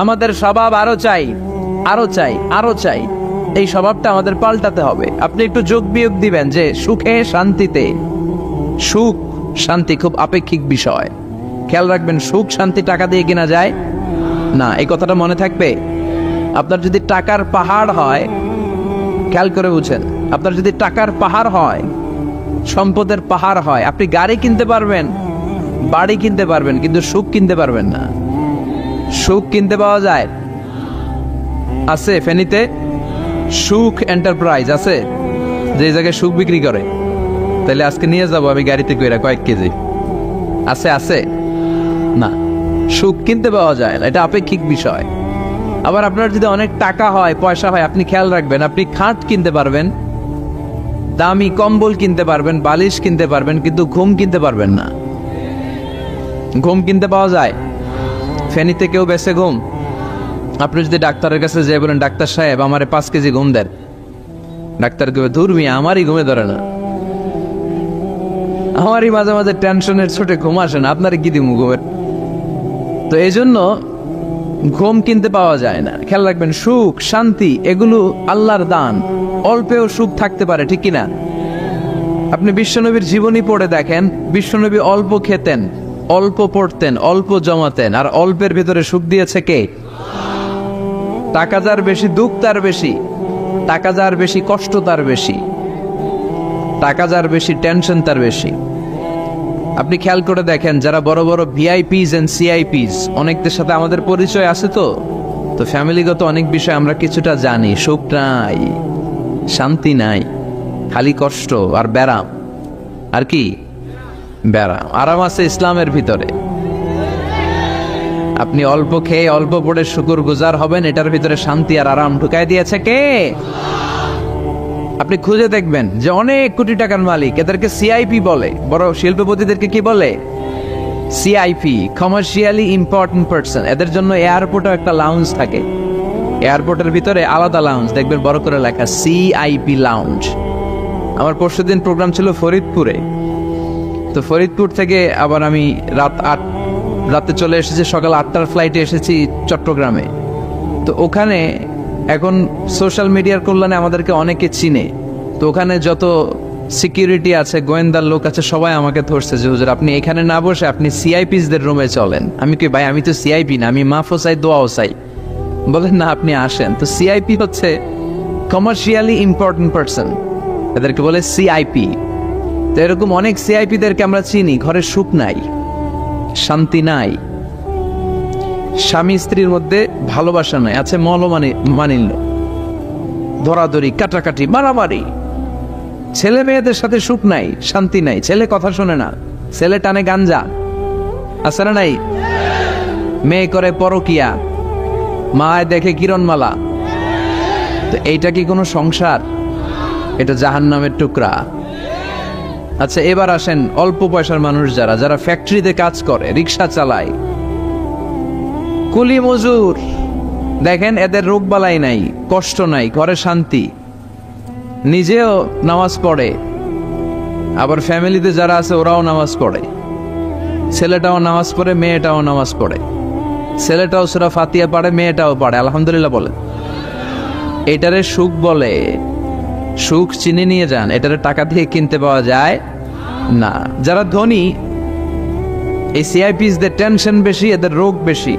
আমাদের স্বভাব আরো চাই, আরো চাই, আরো চাই। এই স্বভাবটা আমাদের পাল্টাতে হবে। আপনি একটু যোগ বিয়োগ দিবেন যে সুখে শান্তিতে, সুখ শান্তি খুব আপেক্ষিক বিষয়। খেয়াল রাখবেন, সুখ শান্তি টাকা দিয়ে কেনা যায় না, এই কথাটা মনে থাকবে। আপনার যদি টাকার পাহাড় হয়, খেয়াল করে বুঝেন, আপনার যদি টাকার পাহাড় হয়, সম্পদের পাহাড় হয়, আপনি গাড়ি কিনতে পারবেন, বাড়ি কিনতে পারবেন, কিন্তু সুখ কিনতে পারবেন না। সুখ কিনতে পাওয়া যায়? আছে ফেনীতে সুখ এন্টারপ্রাইজ আছে, যে জায়গায় সুখ বিক্রি করে। তাহলে আজকে নিয়ে যাব আমি গাড়িতে কইরা কয়েক কেজি। আছে? আছে না, সুখ কিনতে পাওয়া যায় না, এটা আপেক্ষিক বিষয়। আবার আপনার যদি অনেক টাকা হয়, পয়সা হয়, আপনি খেয়াল রাখবেন, আপনি খাট কিনতে পারবেন, দামি কম্বল কিনতে পারবেন, বালিশ কিনতে পারবেন, কিন্তু ঘুম কিনতে পারবেন না। ঘুম কিনতে পাওয়া যায়? ফেনীতে কেউ বেছে ঘুম? আপনি যদি ডাক্তারের কাছে যেয়ে বলেন, ডাক্তার সাহেব আমারে 5 কেজি ঘুম দেন, ডাক্তার কবে, ধুর মিয়া আমারই ঘুমে ধরে না, আমারই মাঝে মাঝে টেনশনের ছোটে ঘুম আসে না, আপনার কি দিমু ঘুমের? তো এই জন্য ঘুম কিনতে পাওয়া যায় না। খেয়াল রাখবেন, সুখ শান্তি এগুলো আল্লাহর দান। অল্পেও সুখ থাকতে পারে, ঠিক কিনা? আপনি বিশ্বনবীর জীবনী পড়ে দেখেন, বিশ্বনবী অল্প খেতেন, অল্প পড়তেন, অল্প জমাতেন, আর অল্পের ভিতরে সুখ দিয়েছে কে? টাকা যার বেশি, দুঃখ তার বেশি। টাকা যার বেশি, কষ্ট তার বেশি। টাকা যার বেশি, টেনশন তার বেশি। আপনি খেয়াল করে দেখেন, যারা বড় বড় ভিআইপিস এন্ড সিআইপিস, অনেকদের সাথে আমাদের পরিচয় আছে তো, তো ফ্যামিলিগত অনেক বিষয় আমরা কিছুটা জানি, সুখ নাই, শান্তি নাই, খালি কষ্ট আর ব্যারাম। আর কি ব্যারাম? আরাম আছে ইসলামের ভিতরে। আপনি অল্প খেয়ে অল্প পড়ে শুকর গুজার হবেন, এটার ভিতরে শান্তি আর আরাম ঢুকাই দিয়েছে কে? আপনি খুঁজে দেখবেন যে অনেক কোটি টাকার মালিক, এদেরকে সিআইপি বলে। বড় শিল্পপতিদেরকে কি বলে? CIP, commercially important person. এদের জন্য এয়ারপোর্টে একটা লাউঞ্জ থাকে, এয়ারপোর্টের ভিতরে আলাদা লাউঞ্জ, দেখবেন বড় করে লেখা সিআইপি লাউঞ্জ। আমার পরশুদিন প্রোগ্রাম ছিল ফরিদপুরে, তো ফরিদপুর থেকে আবার আমি রাতে চলে এসেছি, সকাল 8টার ফ্লাইটে এসেছি চট্টগ্রামে। তো ওখানে এখন সোশ্যাল মিডিয়ার কল্যাণে আমাদেরকে অনেকে চিনে, তো ওখানে যত সিকিউরিটি আছে, গোয়েন্দার লোক আছে, সবাই আমাকে ধরছে যে হুজুর আপনি এখানে না বসে আপনি সিআইপিসদের রুমে চলেন। আমি কি ভাই, আমি তো সিআইপি না, আমি মাফও চাই দোয়াও চাই। বলেন না আপনি আসেন। তো সিআইপি হচ্ছে কমার্শিয়ালি ইম্পর্টেন্ট পারসন, এদেরকে বলে সিআইপি। তো এরকম অনেক সিআইপিদেরকে আমরা চিনি, ঘরে সুখ নাই, শান্তি নাই, স্বামী স্ত্রীর মধ্যে ভালোবাসা নাই, আছে মানিল্য, ধরাধরি, কাটাকাটি, মারামারি। ছেলে মেয়েদের সাথে সুখ নাই, শান্তি নাই, ছেলে কথা শোনে না, ছেলে টানে গাঞ্জা, আছে না নাই? মেয়ে করে পরকিয়া, মায় দেখে কিরণমালা। তো এইটা কি কোনো সংসার? এটা জাহান্নামের টুকরা। আচ্ছা এবার আসেন অল্প পয়সার মানুষ যারা ফ্যাক্টরিতে কাজ করে, রিক্সা চালায়, কুলি মজুর, দেখেন এদের রোগ বালাই নাই, কষ্ট নাই, ঘরে শান্তি, নিজেও নামাজ পড়ে, আবার ফ্যামিলিতে যারা আছে ওরাও নামাজ পড়ে, ছেলেটাও নামাজ পড়ে, মেয়েটাও নামাজ পড়ে, ছেলেটাও সূরা ফাতিহা পড়ে, মেয়েটাও পড়ে, আলহামদুলিল্লাহ বলে। এটারে সুখ বলে। সুখ চিনে নিয়ে যান, এটারে টাকা দিয়ে কিনতে পাওয়া যায় না। যারা ধনী, এই সিআইপিসদের টেনশন বেশি, এদের রোগ বেশি,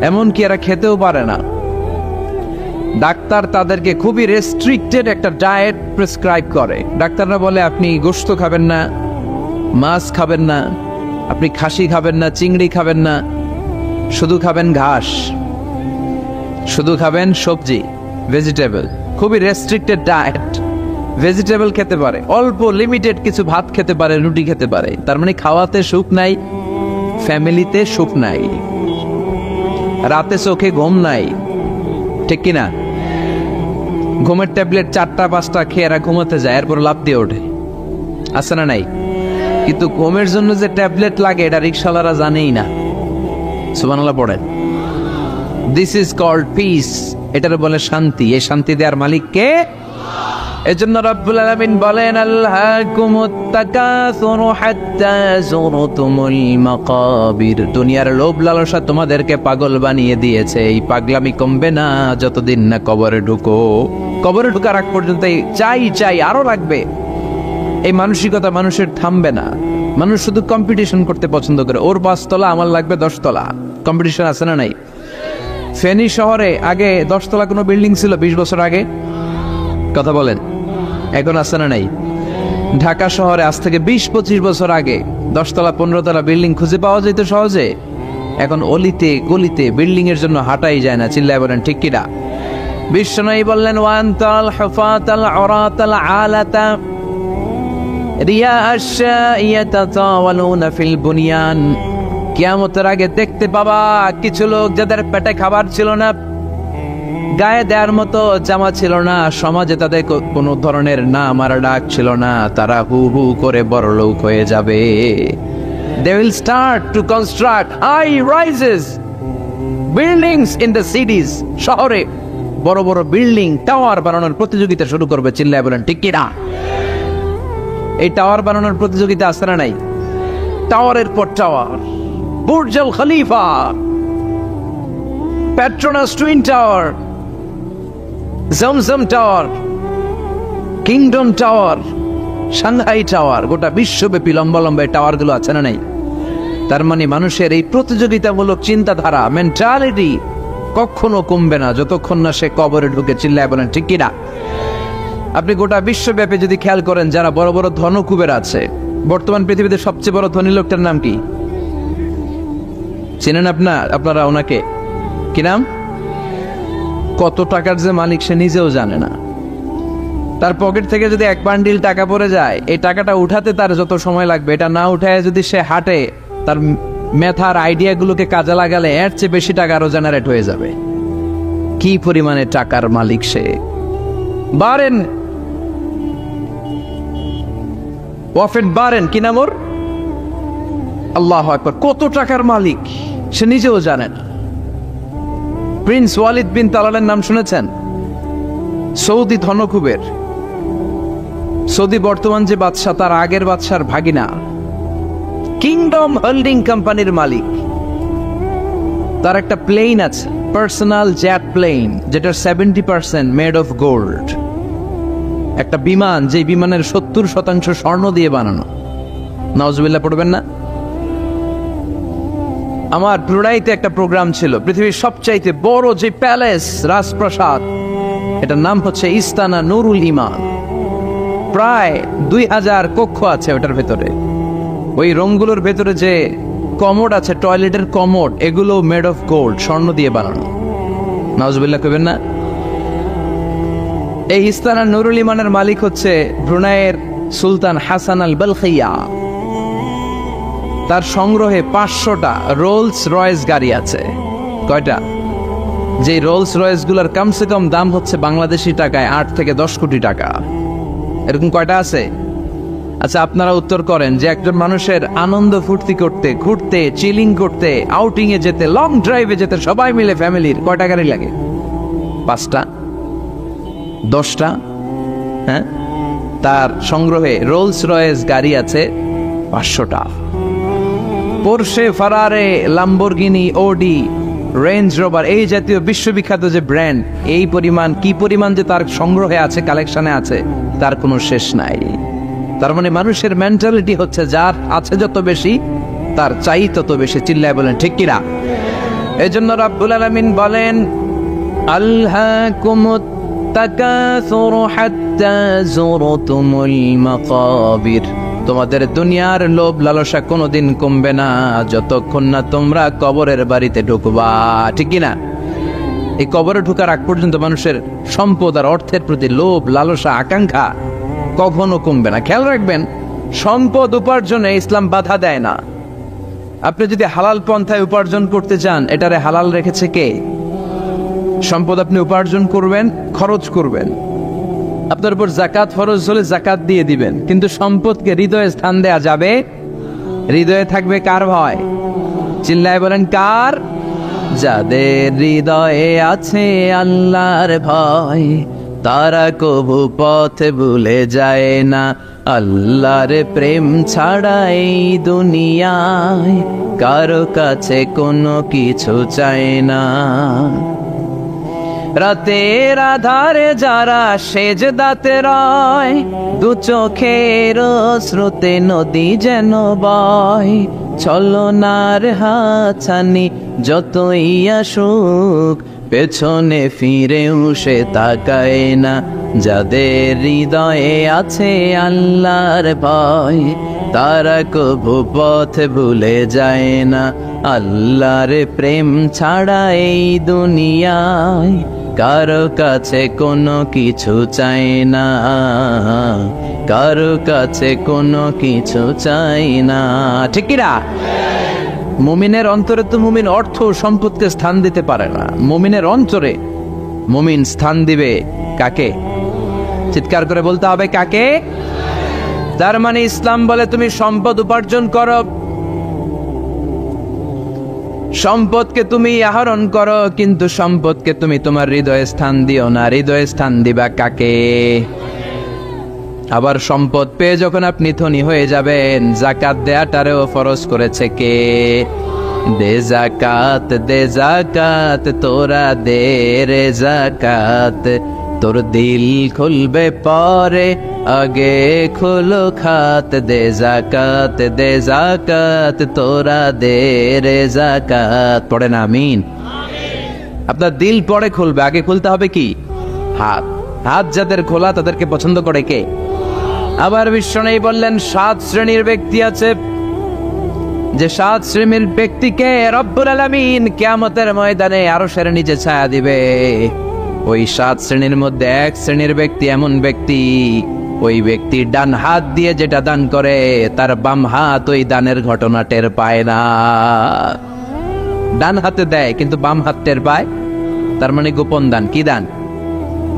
এমনকি এরা খেতেও পারে না। ডাক্তার তাদেরকে খুবই রেস্ট্রিক্টেড একটা ডায়েট প্রেসক্রাইব করে। ডাক্তাররা বলে আপনি গোশত খাবেন না, মাছ খাবেন না, আপনি খাসি খাবেন না, চিংড়ি খাবেন না, শুধু খাবেন ঘাস, শুধু খাবেন সবজি, ভেজিটেবল। খুবই রেস্ট্রিক্টেড ডায়েট। ভেজিটেবল খেতে পারে, অল্প লিমিটেড কিছু ভাত খেতে পারে, রুটি খেতে পারে। তার মানে খাওয়াতে সুখ নাই, ফ্যামিলিতে সুখ নাই, রাতে চোখে ঘুম নাই, ঠিক কিনা? ঘুমের ট্যাবলেট 4টা-5টা খেয়ে এরা ঘুমাতে যায়, এরপর লাফ দিয়ে ওঠে, আছে না নাই? কিন্তু ঘুমের জন্য যে ট্যাবলেট লাগে এটা রিক্সাওয়ালারা জানেই না। সুবহানাল্লাহ পড়েন। দিস ইজ কল্ড পিস, এটার বলে শান্তি। এই শান্তি দেওয়ার মালিক কে? এজন্য রব্বুল আলামিন বলেন আল্লাহকুমুত তাকাসুরু হাত্তা যুরতুমুল মাকাবির। দুনিয়ার লোভ লালসা তোমাদেরকে পাগল বানিয়ে দিয়েছে। এই পাগলামি কমবে না যতদিন না কবরে ঢুকো। কবরে ঢোকার আগ পর্যন্ত চাই আরো লাগবে। এই মানসিকতা মানুষের থামবে না। মানুষ শুধু কম্পিটিশন করতে পছন্দ করে, ওর 5 তলা আমার লাগবে 10 তলা। কম্পিটিশন আছে না নাই? ফেনী শহরে আগে 10 তলা কোনো বিল্ডিং ছিল 20 বছর আগে? কথা বলেন, এখন আছে না নাই? ঢাকা শহরে আজ থেকে 20-25 বছর আগে 10 তলা 15 তলা বিল্ডিং খুঁজে পাওয়া যেত সহজে। এখন অলিতে গলিতে বিল্ডিং এর জন্য হাঁটাই যায় না। চিল্লায় বলেন ঠিক কিনা? বিশ্বনবী বললেন ওয়ান্তাল হুফাতাল উরাতাল আলাতা রিয়া আশ-শাইয়াতাতাওয়ালুনা ফিল বুনিয়ান। কিয়ামতের আগে দেখতে পাবা কিছু লোক যাদের পেটে খাবার ছিল না, গায়ে দেওয়ার মতো জামা ছিল না, সমাজে তাদের কোনো ধরনের নাম আর ডাক ছিল না, তারা হু হু করে বড়লোক হয়ে যাবে। They will start to construct high rises buildings in the cities. শহরে বড় বড় বিল্ডিং, টাওয়ার বানানোর প্রতিযোগিতা শুরু করবে। চিল্লায় বলেন ঠিক কিনা? এই টাওয়ার বানানোর প্রতিযোগিতা আছে না নাই? টাওয়ারের পর tower, Burj Al Khalifa, Petronas twin tower, Zamzam tower, kingdom tower, Shanghai tower, গোটা বিশ্বব্যাপী লম্বা লম্বা টাওয়ার গুলো আছে না নাই? তার মানে মানুষের এই প্রতিযোগিতামূলক চিন্তাধারা, মেন্টালিটি কখনো কমবে না যতক্ষণ না সে কবরে ঢুকে। চিল্লায় বলেন ঠিক কিনা? আপনি গোটা বিশ্বব্যাপী যদি খেয়াল করেন, যারা বড় বড় ধনকুবের আছে, বর্তমান পৃথিবীতে সবচেয়ে বড় ধনী লোকটার নাম কি চেনেন আপনারা ওনাকে? কি নাম? কত টাকার যে মালিক সে নিজেও জানে না। তার পকেট থেকে যদি এক বান্ডিল টাকা পড়ে যায়, এই টাকাটা উঠাতে তার যত সময় লাগবে, এটা না উঠায় যদি সে হাঁটে, তার মেথার আইডিয়াগুলোকে কাজে লাগালে এর চেয়ে বেশি টাকা আরো জেনারেট হয়ে যাবে। কি পরিমাণে টাকার মালিক সে! বারেন ওয়াফেট বারেন, কি নাম ওর? আল্লাহু আকবার! কত টাকার মালিক সে নিজেও জানে না। প্রিন্স ওয়ালিদ বিন তালালের নাম শুনেছেন? সৌদি ধনকুবের, সৌদি বর্তমান যে বাদশাহ তার আগের বাদশার ভাগিনা, কিংডম হোল্ডিং কোম্পানির মালিক। তার একটা প্লেন আছে, পার্সোনাল জেট প্লেন, যেটার 70% মেড অফ গোল্ড। একটা বিমান, যে বিমানের 70% স্বর্ণ দিয়ে বানানো। নাউজুবিল্লাহ পড়বেন না? আমার ব্রুনাইতে একটা প্রোগ্রাম ছিল, পৃথিবীর সবচাইতে বড় যে প্যালেস, রাজপ্রাসাদ, এটার নাম হচ্ছে ইস্তানা নুরুল ইমান। প্রায় 2000 কক্ষ আছে ওটার ভেতরে। ওই রুমগুলোর ভেতরে যে কমোড আছে, টয়লেটের কমোড, এগুলো মেড অফ গোল্ড, স্বর্ণ দিয়ে বানানো। নাউজুবিল্লাহ কইবেন না? এই ইস্তানা নুরুল ইমানের মালিক হচ্ছে ব্রুনাইয়ের সুলতান হাসান আল বলখিয়া। তার সংগ্রহে 500টা রোলস রয়েস গাড়ি আছে। কয়টা? যে রোলস রয়েস গুলার কমসে কম দাম হচ্ছে বাংলাদেশি টাকায় 8 থেকে 10 কোটি টাকা। এরকম কয়টা আছে? আচ্ছা, আপনারা উত্তর করেন যে একজন মানুষের আনন্দ ফুর্তি করতে, ঘুরতে, চিলিং করতে, আউটিং এ যেতে, লং ড্রাইভে যেতে সবাই মিলে ফ্যামিলির কয়টা গাড়ি লাগে? 5টা? 10টা? হ্যাঁ, তার সংগ্রহে রোলস রয়েস গাড়ি আছে 500টা। পোরশে, ফারারে, লাম্বরগিনি, ওডি, রেঞ্জ রোভার, এই জাতীয় বিশ্ববিখ্যাত যে ব্র্যান্ড, এই পরিমাণ, কি পরিমাণ যে তার সংগ্রহে আছে, কালেকশনে আছে, তার কোনো শেষ নাই। তার মানে মানুষের মেন্টালিটি হচ্ছে যার আছে যত বেশি তার চাই তত বেশি। চিল্লায় বলেন ঠিক কিনা? এই জন্য রাব্বুল আলামিন বলেন, আলহাকুমুত তাকাসুরু হাত্তা যুরতুমুল মাকাবির। তোমাদের দুনিয়ার লোভ লালসা কোনোদিন কমবে না যতক্ষণ না তোমরা কবরের বাড়িতে ঢুকবা। ঠিক কিনা? এই কবরে ঢুকার আগ পর্যন্ত মানুষের সম্পদ আর অর্থের প্রতি লোভ লালসা আকাঙ্ক্ষা কখনো কমবে না। খেয়াল রাখবেন, সম্পদ উপার্জনে ইসলাম বাধা দেয় না। আপনি যদি হালাল পন্থায় উপার্জন করতে চান, এটারে হালাল রেখেছে কে? সম্পদ আপনি উপার্জন করবেন, খরচ করবেন, আপনার উপর জাকাত ফরজ হলে জাকাত দিয়ে দিবেন, কিন্তু সম্পদকে হৃদয়ে স্থান দেয়া যাবে? হৃদয়ে থাকবে কার ভয়? চিল্লায় বলেন কার? যাদের হৃদয়ে আছে আল্লাহর ভয়, তারা কবু পথ ভুলে যায় না। আল্লাহর প্রেম ছাড়া এই দুনিয়ায় কারো কাছে কোনো কিছু চায় না। রাতের আধারে যারা সেজদাতে রয়, দু চোখের স্রোতে নদী যেন বয়। ছলনার হাতছানি যতই আসুক, পেছনে ফিরেও সে তাকায় না। যাদের হৃদয়ে আছে আল্লাহর ভয়, তারা কবু পথ ভুলে যায় না। আল্লাহর প্রেম ছাড়া এই দুনিয়ায় কারো কাছে কোনো কিছু চাই না, কারো কাছে কোনো কিছু চাই না। ঠিক কিনা? মুমিনের অন্তরে তো মুমিন অর্থ সম্পদকে স্থান দিতে পারে না। মুমিনের অন্তরে মুমিন স্থান দিবে কাকে? চিৎকার করে বলতে হবে কাকে? তার মানে ইসলাম বলে তুমি সম্পদ উপার্জন করো, সম্পদকে তুমি আহরণ করো, কিন্তু সম্পদকে তুমি তোমার হৃদয়ে স্থান দিও না। হৃদয়ে স্থান দিবা কাকে? আবার সম্পদ পেয়ে যখন আপনি ধনী হয়ে যাবেন, জাকাত দেয়াটারেও ফরজ করেছে কে? দে জাকাত, দে জাকাত, তোরা দে রে জাকাত। তোর দিল খুলবে পরে, আগে খুলো খাত। দে জাকাত, দে জাকাত, তোরা দে রে জাকাত। পড়ে না আমিন? আপনার দিল পরে খুলবে, আগে খুলতে হবে কি? হাত। হাত যাদের খোলা তাদেরকে পছন্দ করে কে? আবার বিশ্বনবী বললেন 7 শ্রেণীর ব্যক্তি আছে, যে 7 শ্রেণীর ব্যক্তিকে রব্বুল আলামিন কিয়ামতের ময়দানে আরশের নিচে ছায়া দিবে। ওই 7 শ্রেণীর মধ্যে 1 শ্রেণীর ব্যক্তি এমন ব্যক্তি, ওই ব্যক্তি ডান হাত দিয়ে যেটা দান করে তার বাম হাত ওই দানের ঘটনা টের পায় না। ডান হাতে দেয় কিন্তু বাম হাত টের পায়, তার মানে গোপন দান। কি দান?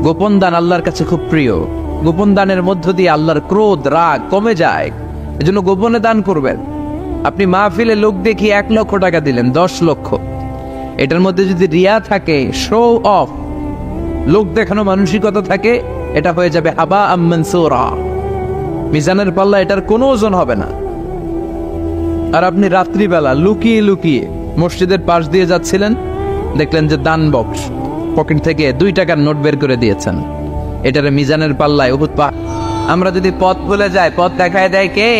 গোপন দান আল্লাহর কাছে খুব প্রিয়। গোপন দানের মধ্য দিয়ে আল্লাহর ক্রোধ রাগ কমে যায়। এজন্য গোপনে দান করবেন। আপনি মাহফিলে লোক দেখি 1 লক্ষ টাকা দিলেন, 10 লক্ষ, এটার মধ্যে যদি রিয়া থাকে, শো অফ, লোক দেখানো মানসিকতা থাকে, এটা হয়ে যাবে হাবা মানসুরা, মিজানের পাল্লা এটার কোনো ওজন হবে না। আর আপনি রাত্রিবেলা লুকিয়ে লুকিয়ে মসজিদের পাশ দিয়ে যাচ্ছিলেন, দেখলেন যে দান বক্স, পকেট থেকে 2 টাকার নোট বের করে দিয়েছেন, এটারে মিজানের পাল্লায় উহুদ পা। আমরা যদি পথ ভুলে যাই, পথ দেখায় দেয় কে?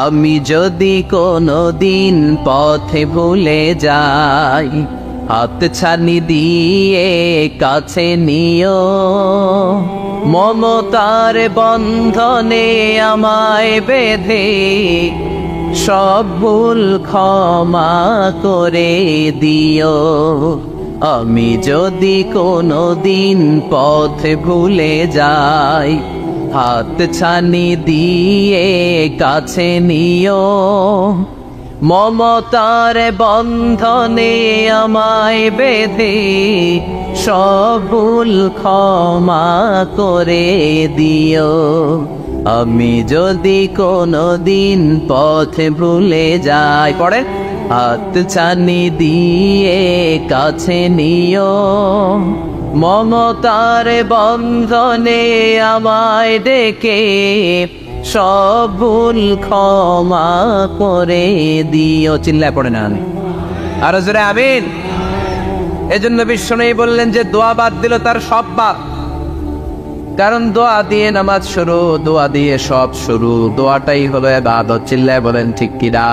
আমি যদি কোনো দিন পথে ভুলে যাই, হাত ছানি দিয়ে কাছে নিও, মমতার বন্ধনে আমায় বেঁধে সব ভুল ক্ষমা করে দিও। আমি যদি কোনো দিন পথে ভুলে যাই, হাত ছানি দিয়ে কাছে নিও, মমতার বন্ধনে আমায় বেঁধে সব ভুল ক্ষমা করে দিও। আমি যদি কোনো দিন পথে ভুলে যাই, পড়ে, হাত ছানি দিয়ে কাছে নিও, মমতার বন্ধনে আমায় ডেকে সব ভুল ক্ষমা করে দিও। চিল্লায় পড়ে না আর জোরে আমিন। এজন্য বিশ্বনবী বললেন যে দোয়া বাদ দিল তার সব বাদ। কারণ দোয়া দিয়ে নামাজ শুরু, দোয়া দিয়ে সব শুরু, দোয়াটাই হলো ইবাদত। চিল্লায় বলেন ঠিক কিনা?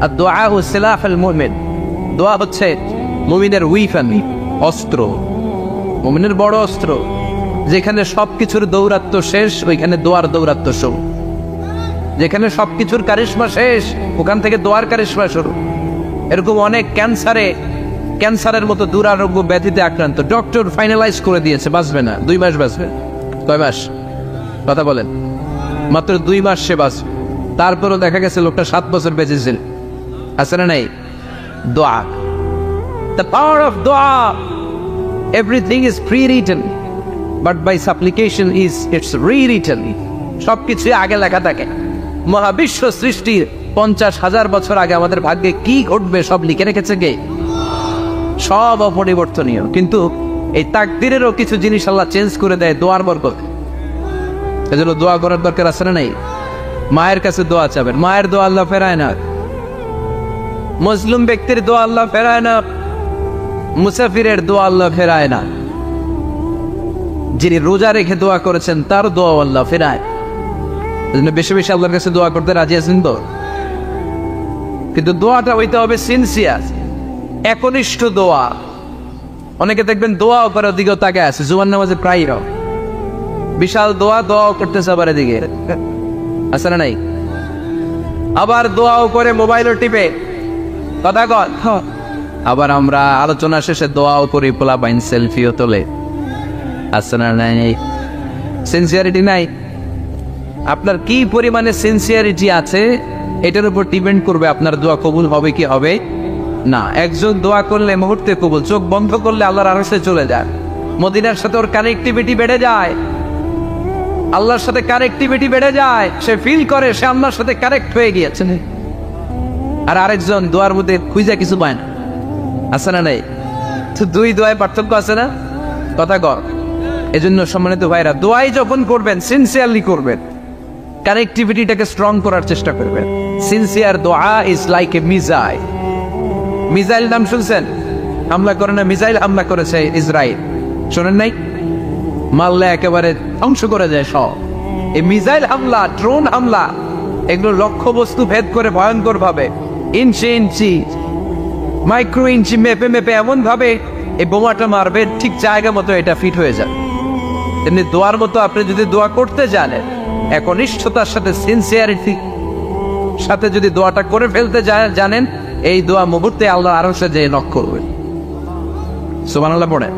আর দোয়া সিলাহুল মুমিন, দোয়া হচ্ছে মুমিনের উইফান, অস্ত্র, মুমিনের বড় অস্ত্র। যেখানে সবকিছুর দৌরাত্ম্য শেষ, ওইখানে দোয়ার দৌরাত্ম্য শুরু। যেখানে সবকিছুর কারিশমা শেষ, ওখান থেকে দোয়ার কারিশমা শুরু। এরকম অনেক ক্যান্সারের মতো দুরারোগ্য ব্যাধিতে আক্রান্ত, ডক্টর ফাইনালাইজ করে দিয়েছে বাঁচবে না, 2 মাস বাঁচবে। কয় মাস? কথা বলেন। মাত্র 2 মাস সে বাঁচবে। তারপরও দেখা গেছে লোকটা 7 বছর বেঁচেছিল। আছে না নাই? দোয়া, the power of দোয়া। Everything is pre-written, but by supplication it's rewritten. সবকিছু আগে লেখা থাকে। মহাবিশ্ব সৃষ্টির 50,000 বছর আগে আমাদের ভাগ্যে কি ঘটবে সব লিখে রেখেছে কে? সব অপরিবর্তনীয়। কিন্তু এই তাকদীরেরও কিছু জিনিস আল্লাহ চেঞ্জ করে দেয় দোয়ার বরকত। এজন্য দোয়া করার দরকার আছে না নাই? মায়ের কাছে দোয়া চাবেন, মায়ের দোয়া আল্লাহ ফেরায় না। মুসলিম ব্যক্তির দোয়া আল্লাহ ফেরায় না, মুসাফিরের দোয়া আল্লাহ ফেরায় না। যিনি রোজা রেখে দোয়া করেছেন তার দোয়া আল্লাহ ফেরায়। এজন্য বেশি বেশি আল্লাহর কাছে দোয়া করতে রাজি আছেন তো? কিন্তু দোয়াটা হইতে হবে সিনসিয়ার, একনিষ্ঠ দোয়া। অনেকে দেখবেন দোয়াও করে ওদিকেও তাকে আছে, জুমার নামাজে প্রায় বিশাল দোয়াও করতেছে আবার এদিকে, আছে না নাই? আবার দোয়াও করে মোবাইলও টিপে, কথা কর। আবার আমরা আলোচনা শেষে দোয়াও করি, পোলা বাইন সেলফিও তোলে, আছে না নাই? সিনসিয়ারিটি নাই। আপনার কি পরিমাণে সিনসিয়ারিটি আছে এটার উপর ডিপেন্ড করবে আপনার দোয়া কবুল হবে কি হবে না। একজন দোয়া করলে মুহূর্তে কবুল, চোখ বন্ধ করলে আল্লাহর আরশে চলে যায়। মদিনার সাথে ওর কানেক্টিভিটি বেড়ে যায়, আল্লাহর সাথে কানেক্টিভিটি বেড়ে যায়, সে ফিল করে সে আল্লাহর সাথে কানেক্ট হয়ে গিয়েছে। আর আরেকজন দোয়ার মধ্যে খুঁজে কিছু পায় না, আছে না নাই? তো 2 দোয়ায় পার্থক্য আছে না? কথা কর। এজন্য সম্মানিত ভাইরা, দোয়াই যখন করবেন সিনসিয়ারলি করবেন, কানেক্টিভিটিটাকে স্ট্রং করার চেষ্টা করবেন। সিনসিয়ার দোয়া is like a missile. Missile নাম শুনছেন? হামলা করে না, মিসাইল হামলা করেছে ইসরায়েল, শোনেন নাই? মারলে একেবারে ধ্বংস করে যায় সব। এই মিসাইল হামলা, ড্রোন হামলা, এগুলো লক্ষ্য বস্তু ভেদ করে ভয়ঙ্কর ভাবে, ইঞ্চি ইঞ্চি, মাইক্রো ইঞ্চি মেপে মেপে এমন ভাবে এই বোমাটা মারবে, ঠিক জায়গা মতো এটা ফিট হয়ে যাবে। তেমনি দোয়ার মতো আপনি যদি দোয়া করতে জানেন, একনিষ্ঠতার সাথে সিনসিয়ারিটি সাথে যদি দোয়াটা করে ফেলতে জানেন, এই দোয়া মুহূর্তে আল্লাহ আরশে যেয়ে নক করবে। সুবহানাল্লাহ পড়ে।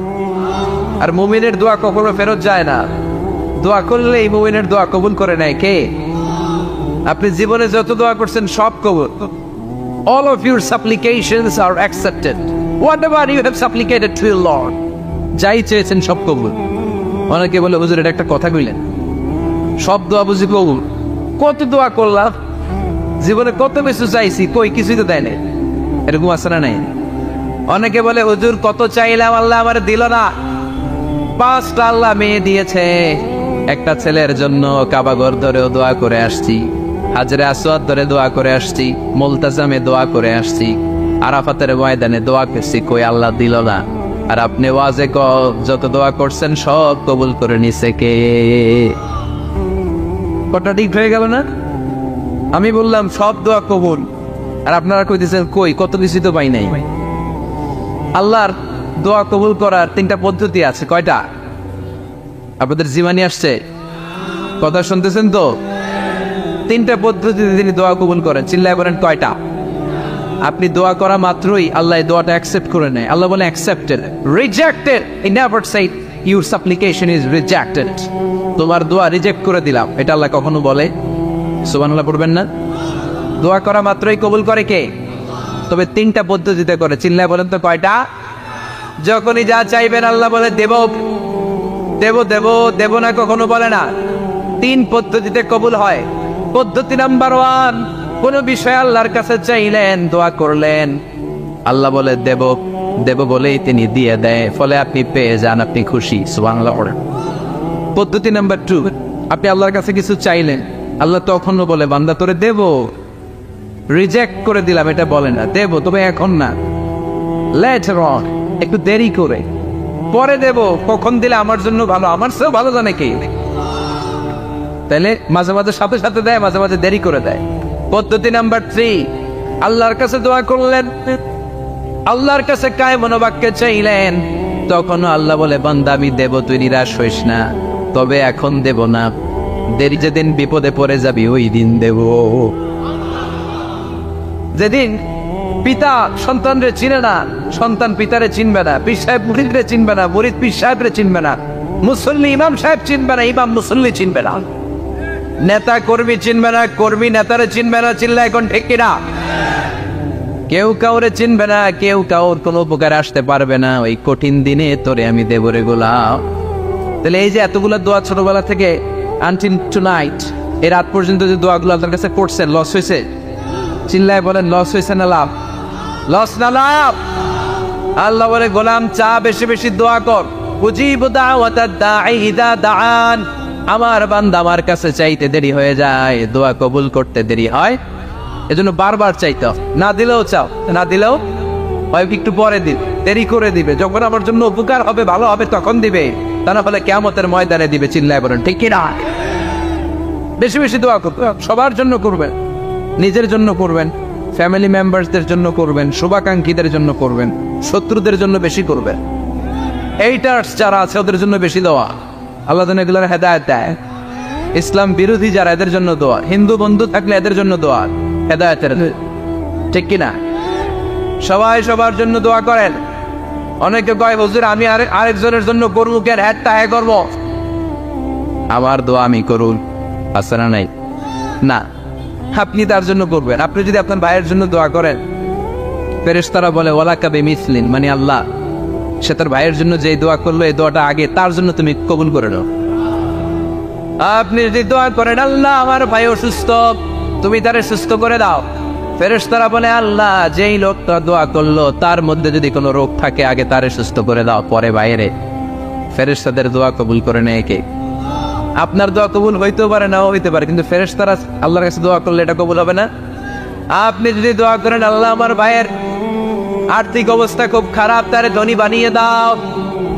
আর মুমিনের দোয়া কখনো ফেরত যায় না। দোয়া করলে এই মুমিনের দোয়া কবুল করে নেয় কে? আপনি জীবনে যত দোয়া করছেন সব কবুল। All of your supplications are accepted. Whatever you have supplicated to your Lord, যাই চেয়েছেন সব কবুল। অনেকে বলে হুজুর এটা একটা কথা কইলেন, সব দোয়া বুঝি কবুল? কত দোয়া করলাম, জীবনে কত কিছু চাইছি, কই কিছুই তো দেয় নাই। এরকম আছে না নাই? অনেকে বলে হুজুর কত চাইলাম আল্লাহ আমার দিল না। 5টা আল্লাহ মেয়ে দিয়েছে, একটা ছেলের জন্য কাবাঘর ধরেও দোয়া করে আসছি, হাজরে আসওয়াদ ধরে দোয়া করে আসছি, মুলতাজামে দোয়া করে আসছি, আরাফাতের ময়দানে দোয়া করছি, কই আল্লাহ দিল না। আর আপনি ওয়াজে যত দোয়া করছেন সব কবুল করে নিছে কে? কটা ঠিক হয়ে গেল না? আমি বললাম সব দোয়া কবুল, আর আপনারা কইতেছেন কই কত কিছু তো পাই নাই। আল্লাহর দোয়া কবুল করার 3টা পদ্ধতি আছে। কয়টা? আপনাদের জীবনী আসছে, কথা শুনতেছেন তো? 3টা পদ্ধতিতে তিনি দোয়া কবুল করেন। চিল্লায় বলেন কয়টা? আপনি দোয়া করা মাত্রই আল্লাহ এই দোয়াটা অ্যাকসেপ্ট করে নেয়। আল্লাহ বলে accepted, rejected he never shed your সাপ্লিকেশন is rejected. তোমার দোয়া রিজেক্ট করে দিলাম, এটা আল্লাহ কখনো বলে? সুবহানাল্লাহ পড়বেন না? দোয়া করা মাত্রই কবুল করে কে? তবে 3টা পদ্ধতিতে করে। চিল্লায় বলেন তো কয়টা? যখনই যা চাইবেন আল্লাহ বলে দেব দেব দেব দেব না, কখনো বলে না। 3 পদ্ধতিতে কবুল হয়। পদ্ধতি নাম্বার 1, কোন বিষয় আল্লাহর কাছে চাইলেন, দোয়া করলেন, আল্লাহ বলে দেব দেব বলেই তিনি দিয়ে দেয়, ফলে আপনি পেয়ে যান, আপনি খুশি। সুবহানাল্লাহ। পদ্ধতি নাম্বার 2, আপনি আল্লাহর কাছে কিছু চাইলেন, আল্লাহ তখনও বলে বান্দা তোরে দেব, রিজেক্ট করে দিলাম এটা বলে না, দেব তবে এখন না, লেটার অন, একটু দেরি করে, পরে দেব, কখন দিলে আমার জন্য ভালো, আমার চেয়েও ভালো জানে কে। তাহলে মাঝে মাঝে সাথে সাথে দেয়, মাঝে মাঝে দেরি করে দেয়। পদ্ধতি নাম্বার 3, আল্লাহর কাছে দোয়া করলেন, আল্লাহর কাছে কায় মনোবাক্যে চাইলেন, তখনও আল্লাহ বলে বান্দা আমি দেব, তুই নিরাশ হইস না, তবে এখন দেব না, দেরি যেদিন বিপদে পড়ে যাবি ওই দিন দেব। যেদিন পিতা সন্তানরে চিনে না, সন্তান পিতারে চিনবে না, পীর সাহেব মুরিদরে চিনবে না, মুরিদ পীর সাহেবরে চিনবে না, মুসল্লি ইমাম সাহেব চিনবে না, ইমাম মুসল্লি চিনবে না, নেতা কর্মী চিনবে না, কর্মী নেতারে চিনবে না। চিল্লা এখন ঠিক কিনা? কেউ কাউরে চিনবে না, কেউ কাউর কোনো উপকার আসতে পারবে না। ওই কঠিন দিনে তোরে আমি দেব রে গোলাম। তাহলে এই যে এতগুলো দোয়া ছোটবেলা থেকে আনটিল টুনাইট, এই রাত পর্যন্ত যে দোয়াগুলো আপনার কাছে করছেন, লস হয়েছে? চিল্লায় বলেন লস হয়েছে না লাভ? লস না লাভ? আল্লাহ বলে গোলাম চা বেশি বেশি দোয়া কর, উজিবু দাওয়াতাদ দাঈ ইযা দাআন। আমার বান্দা আমার কাছে চাইতে দেরি হয়ে যায়, দোয়া কবুল করতে দেরি হয়, এজন্য বারবার চাইতে, না দিলেও চাও, না দিলেও হয় একটু পরে দিবে, দেরি করে দিবে, যখন আমার জন্য উপকার হবে ভালো হবে তখন দিবে, তা না হলে কিয়ামতের ময়দানে দিবে। চিল্লায় বলেন ঠিক কি না? বেশি বেশি দোয়া করবেন, সবার জন্য করবেন, নিজের জন্য করবেন, ফ্যামিলি মেম্বারসদের জন্য করবেন, শুভাকাঙ্ক্ষীদের জন্য করবেন, শত্রুদের জন্য বেশি করবেন, এইটার্স যারা আছে ওদের জন্য বেশি দোয়া। আল্লাহ যেন এগুলোর হেদায়েত দেয়। ইসলাম বিরোধী যারা এদের জন্য দোয়া, হিন্দু বন্ধু থাকলে এদের জন্য দোয়া, হেদায়েতের, ঠিক কিনা? সবাই সবার জন্য দোয়া করেন। অনেকে কয় হুজুর আমি আরেকজনের জন্য করবো কেন, হ্যাটটা হ্যাঁ করবো, আমার দোয়া আমি করুন, আছে না নাই? না, আপনি তার জন্য করবেন। আপনি যদি আপনার ভাইয়ের জন্য দোয়া করেন, ফেরেশতারা বলে ওয়ালাকা বিমিসলিন, মানে আল্লাহ সে তার ভাইয়ের জন্য যে দোয়া করলো এই দোয়াটা আগে তার জন্য তুমি কবুল করে নাও। আপনি যদি দোয়া করেন আল্লাহ আমার ভাই অসুস্থ, তুমি তারে সুস্থ করে দাও, ফেরেশতারা বলে আল্লাহ যেই লোকটা দোয়া করলো তার মধ্যে যদি কোনো রোগ থাকে আগে তারে সুস্থ করে দাও, পরে বাইরে। ফেরেশতাদের দোয়া কবুল করে নেয় কে? আপনার দোয়া কবুল হইতেও পারে, নাও হইতে পারে, কিন্তু ফেরেশতারা আল্লাহর কাছে দোয়া করলে এটা কবুল হবে না। আপনি যদি দোয়া করেন আল্লাহ আমার ভাইয়ের আর্থিক অবস্থা খুব খারাপ, তারে ধনী বানিয়ে দাও,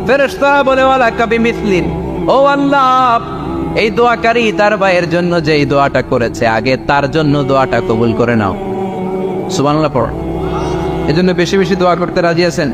ফেরেশতারা বলে ওয়ালাকা বিমিসলিন, ও আল্লাহ এই দোয়াকারী তার ভাইয়ের জন্য যে এই দোয়াটা করেছে আগে তার জন্য দোয়াটা কবুল করে নাও। সুবহানাল্লাহ পড়। এজন্য বেশি বেশি দোয়া করতে রাজি আছেন?